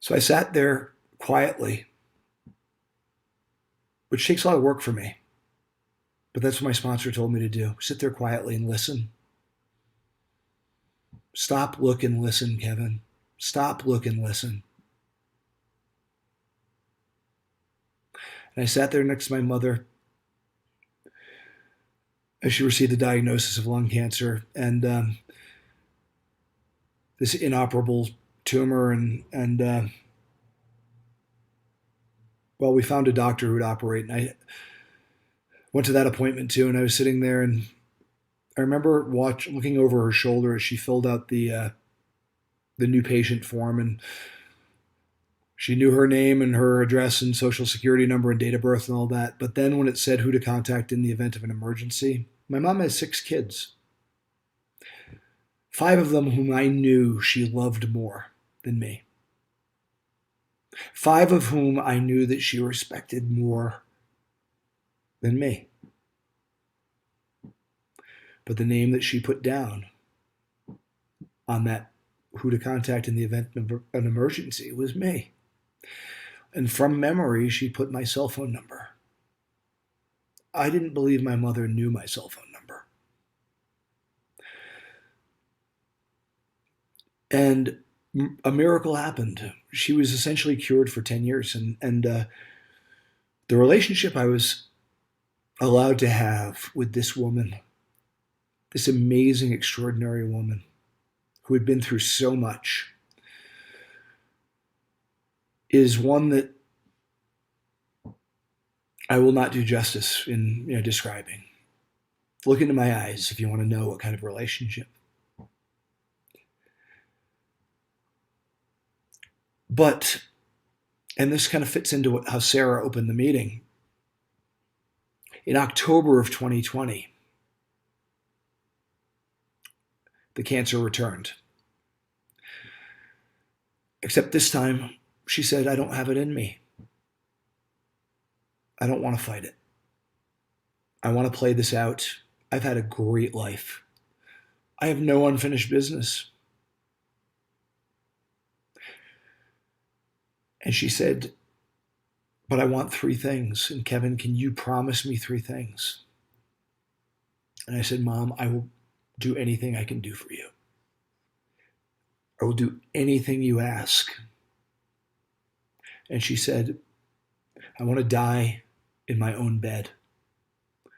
So I sat there quietly, which takes a lot of work for me. But that's what my sponsor told me to do. Sit there quietly and listen. Stop, look, and listen, Kevin. Stop, look, and listen. And I sat there next to my mother as she received the diagnosis of lung cancer and this inoperable tumor. And well, we found a doctor who would operate. And I went to that appointment too. And I was sitting there, and I remember looking over her shoulder as she filled out the new patient form, and she knew her name and her address and social security number and date of birth and all that. But then when it said who to contact in the event of an emergency, my mom has 6 kids. 5 of them whom I knew she loved more than me. 5 of whom I knew that she respected more than me. But the name that she put down on that who to contact in the event of an emergency was me. And from memory, she put my cell phone number. I didn't believe my mother knew my cell phone number. And a miracle happened. She was essentially cured for 10 years. And the relationship I was allowed to have with this woman, this amazing, extraordinary woman who had been through so much, is one that I will not do justice in describing. Look into my eyes if you want to know what kind of relationship. But, and this kind of fits into how Sarah opened the meeting, in October of 2020, the cancer returned. Except this time, she said, I don't have it in me. I don't want to fight it. I want to play this out. I've had a great life. I have no unfinished business. And she said, but I want 3 things. And Kevin, can you promise me 3 things? And I said, Mom, I will do anything I can do for you. I will do anything you ask. And she said, I want to die in my own bed.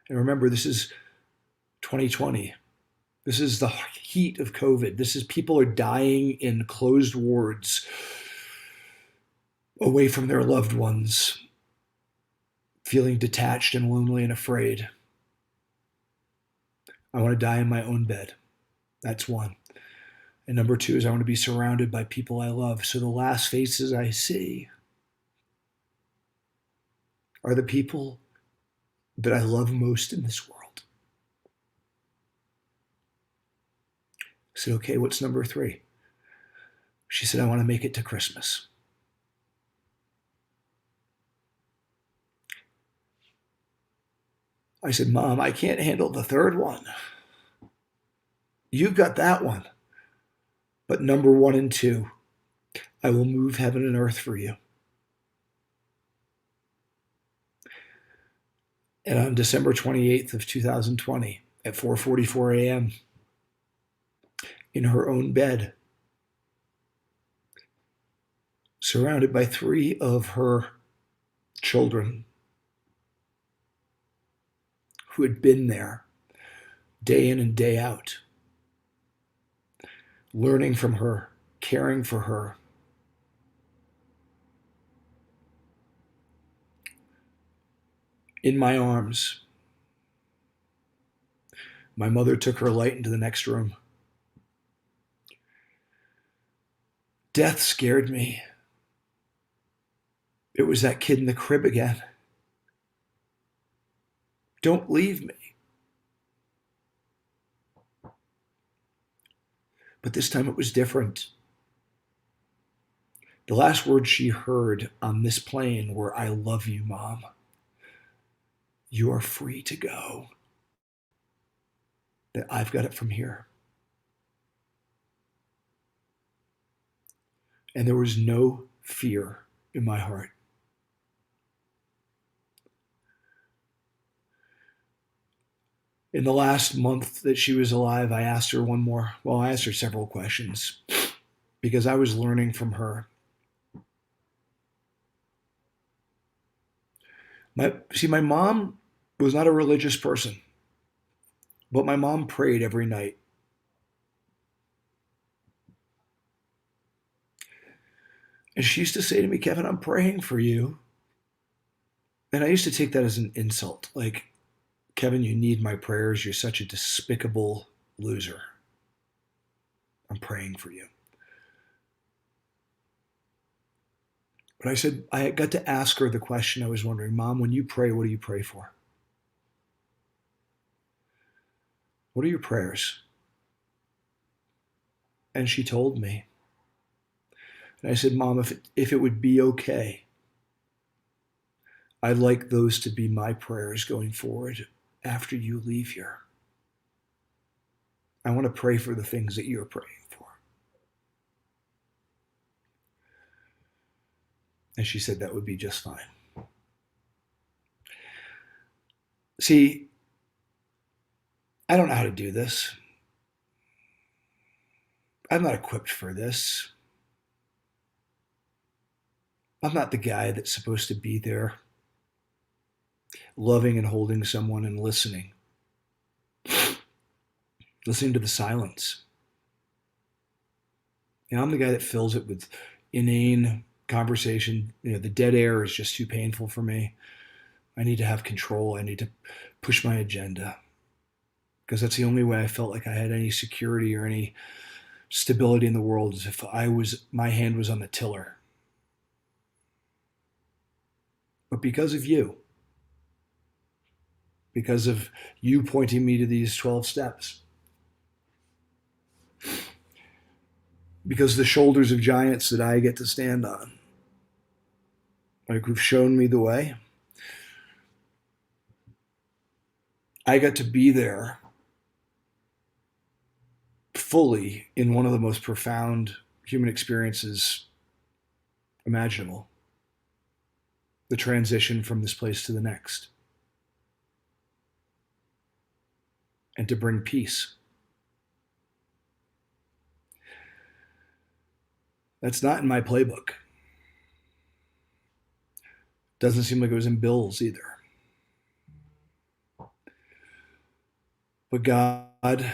And remember, this is 2020. This is the heat of COVID. This is people are dying in closed wards away from their loved ones, feeling detached and lonely and afraid. I want to die in my own bed. That's 1. And number 2 is I want to be surrounded by people I love. So the last faces I see are the people that I love most in this world. said, okay, what's number 3? She said, I want to make it to Christmas. I said, Mom, I can't handle the 3rd one. You've got that one. But number 1 and 2, I will move heaven and earth for you. And on December 28th of 2020 at 4:44 a.m., in her own bed, surrounded by 3 of her children who had been there day in and day out, learning from her, caring for her, in my arms, my mother took her light into the next room. Death scared me. It was that kid in the crib again. Don't leave me. But this time it was different. The last words she heard on this plane were, I love you, Mom. You are free to go. That I've got it from here. And there was no fear in my heart. In the last month that she was alive, I asked her I asked her several questions because I was learning from her. My mom was not a religious person, but my mom prayed every night. And she used to say to me, Kevin, I'm praying for you. And I used to take that as an insult. Like, Kevin, you need my prayers. You're such a despicable loser. I'm praying for you. But I said, I got to ask her the question I was wondering, Mom, when you pray, what do you pray for? What are your prayers? And she told me. And I said, Mom, if it would be okay, I'd like those to be my prayers going forward after you leave here. I want to pray for the things that you're praying for. And she said that would be just fine. See, I don't know how to do this. I'm not equipped for this. I'm not the guy that's supposed to be there loving and holding someone and listening to the silence. You know, I'm the guy that fills it with inane conversation. You know, the dead air is just too painful for me. I need to have control. I need to push my agenda because that's the only way I felt like I had any security or any stability in the world is if my hand was on the tiller. But because of you pointing me to these 12 steps, because the shoulders of giants that I get to stand on, like who've shown me the way, I got to be there fully in one of the most profound human experiences imaginable. The transition from this place to the next. And to bring peace. That's not in my playbook. Doesn't seem like it was in Bill's either. But God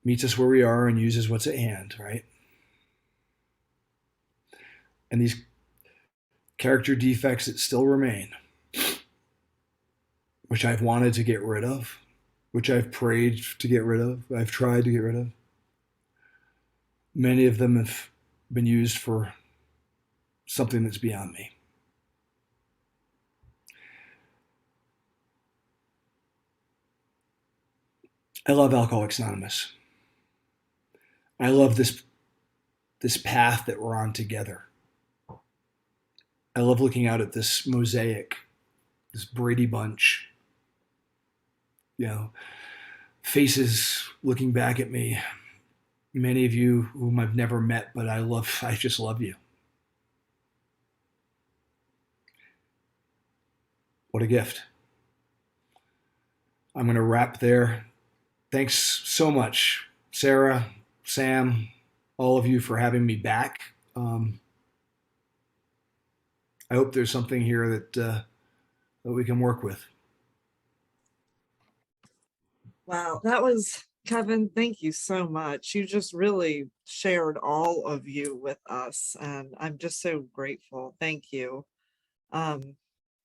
meets us where we are and uses what's at hand, right? And these character defects that still remain, which I've wanted to get rid of, which I've prayed to get rid of, I've tried to get rid of. Many of them have been used for something that's beyond me. I love Alcoholics Anonymous. I love this path that we're on together. I love looking out at this mosaic, this Brady Bunch, you know, faces looking back at me. Many of you whom I've never met, but I just love you. What a gift. I'm going to wrap there. Thanks so much, Sarah, Sam, all of you for having me back. I hope there's something here that we can work with. Wow, that was Kevin. Thank you so much. You just really shared all of you with us, and I'm just so grateful. Thank you. Um,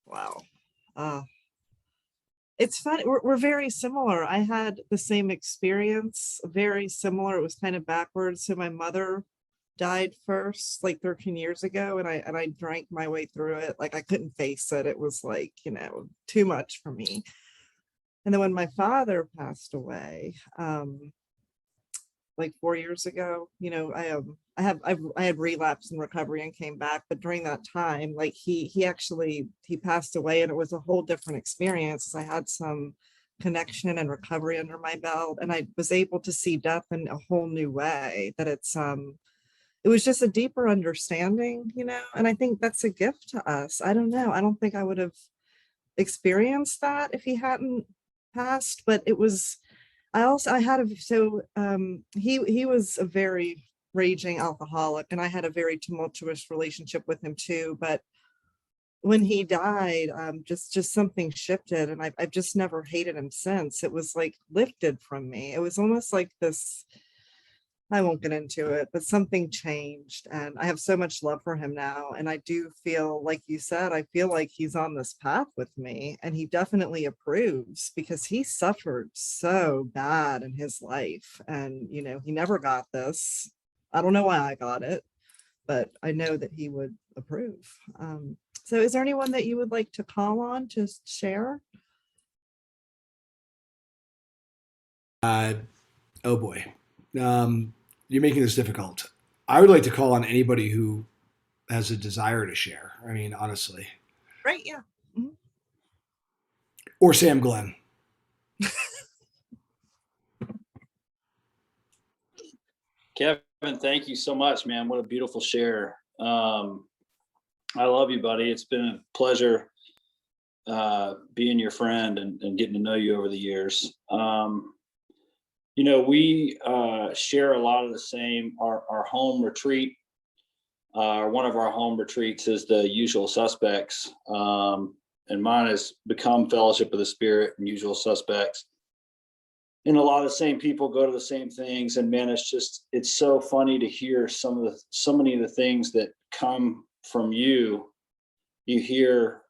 wow. Uh, it's funny. We're very similar. I had the same experience, very similar. It was kind of backwards. So my mother died first, like 13 years ago, and I drank my way through it. Like I couldn't face it. It was like, too much for me. And then when my father passed away, like 4 years ago, I had relapse and recovery and came back. But during that time, like he passed away, and it was a whole different experience. I had some connection and recovery under my belt, and I was able to see death in a whole new way. That it was just a deeper understanding, and I think that's a gift to us. I don't know. I don't think I would have experienced that if he hadn't passed, but it was, I had a, so he was a very raging alcoholic, and I had a very tumultuous relationship with him too. But when he died, just something shifted, and I've just never hated him since. It was like lifted from me. It was almost like this, I won't get into it, but something changed, and I have so much love for him now. And I do feel, like you said, I feel like he's on this path with me, and he definitely approves, because he suffered so bad in his life. And, he never got this. I don't know why I got it, but I know that he would approve. So is there anyone that you would like to call on to share? Oh boy. You're making this difficult. I would like to call on anybody who has a desire to share. I mean, honestly. Right, yeah. Mhm. Or Sam Glenn. Kevin, thank you so much, man. What a beautiful share. I love you, buddy. It's been a pleasure being your friend and getting to know you over the years. We share a lot of the same. Our home retreat, one of our home retreats is the Usual Suspects, and mine has become Fellowship of the Spirit and Usual Suspects. And a lot of the same people go to the same things. And man, it's so funny to hear so many of the things that come from you. You hear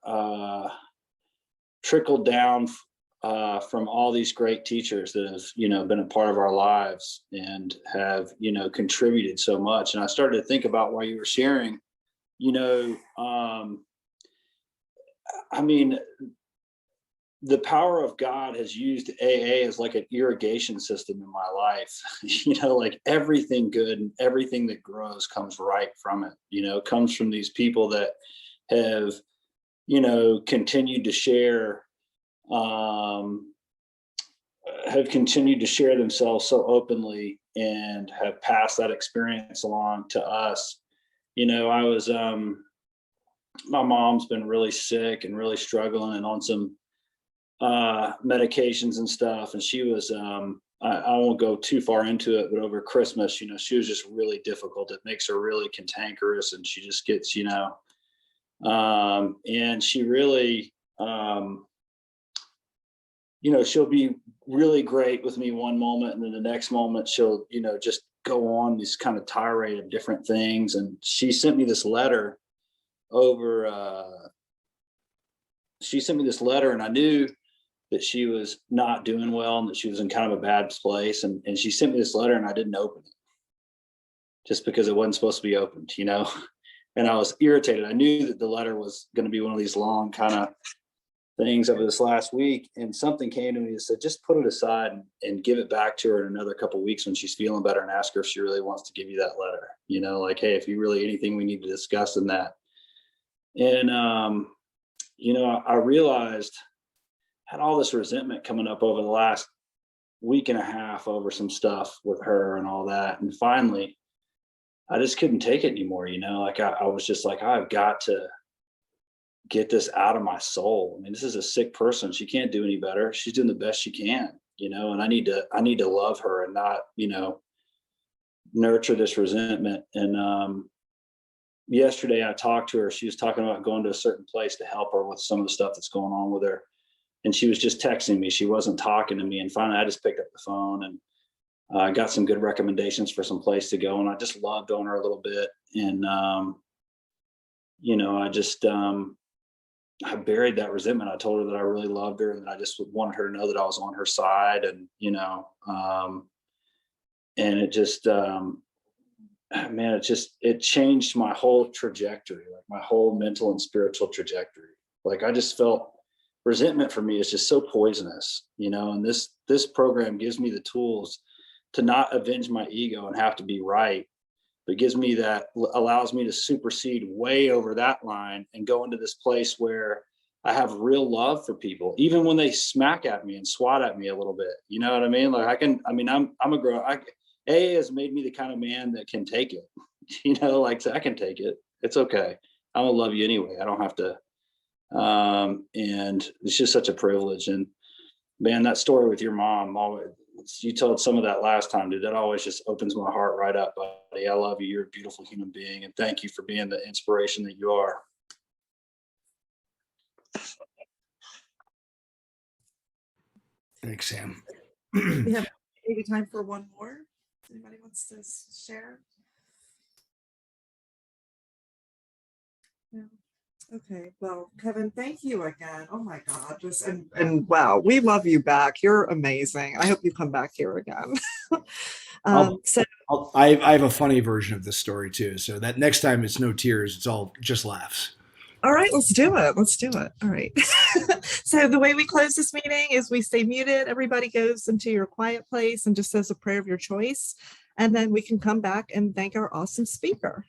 trickle down from all these great teachers that have, been a part of our lives and have, contributed so much. And I started to think about while you were sharing, I mean, the power of God has used AA as like an irrigation system in my life. Like everything good and everything that grows comes right from it, comes from these people that have, continued to share, themselves so openly and have passed that experience along to us. My mom's been really sick and really struggling and on some medications and stuff. And she was, I won't go too far into it, but over Christmas, she was just really difficult. It makes her really cantankerous, and she just gets, and she really, she'll be really great with me one moment, and then the next moment she'll, just go on this kind of tirade of different things. And she sent me this letter over, and I knew that she was not doing well and that she was in kind of a bad place. And she sent me this letter, and I didn't open it just because it wasn't supposed to be opened, and I was irritated. I knew that the letter was going to be one of these long kind of things over this last week, and something came to me that said, just put it aside and give it back to her in another couple of weeks when she's feeling better, and ask her if she really wants to give you that letter. Like, hey, if you really anything we need to discuss in that. And I realized I had all this resentment coming up over the last week and a half over some stuff with her and all that. And finally, I just couldn't take it anymore. Like I was just like, I've got to get this out of my soul. I mean, this is a sick person. She can't do any better. She's doing the best she can, and I need to love her and not, nurture this resentment. And yesterday I talked to her. She was talking about going to a certain place to help her with some of the stuff that's going on with her. And she was just texting me. She wasn't talking to me. And finally I just picked up the phone and I got some good recommendations for some place to go. And I just loved on her a little bit. And, I buried that resentment. I told her that I really loved her and that I just wanted her to know that I was on her side. And, and it just, man, it changed my whole trajectory, like my whole mental and spiritual trajectory. Like I just felt resentment for me is just so poisonous, and this program gives me the tools to not avenge my ego and have to be right, but allows me to supersede way over that line and go into this place where I have real love for people, even when they smack at me and swat at me a little bit. You know what I mean? Like I'm a girl. AA has made me the kind of man that can take it, like I can take it. It's okay. I'm gonna love you anyway. I don't have to. And it's just such a privilege. And man, that story with your mom, you told some of that last time, dude, that always just opens my heart right up, buddy. I love you. You're a beautiful human being. And thank you for being the inspiration that you are. Thanks, Sam. We have maybe time for one more. Anybody wants to share? No. Okay, well, Kevin, thank you again. Oh my God, and wow, we love you back. You're amazing. I hope you come back here again. I have a funny version of this story too. So that next time it's no tears, it's all just laughs. All right, let's do it. Let's do it. All right. So the way we close this meeting is we stay muted. Everybody goes into your quiet place and just says a prayer of your choice. And then we can come back and thank our awesome speaker.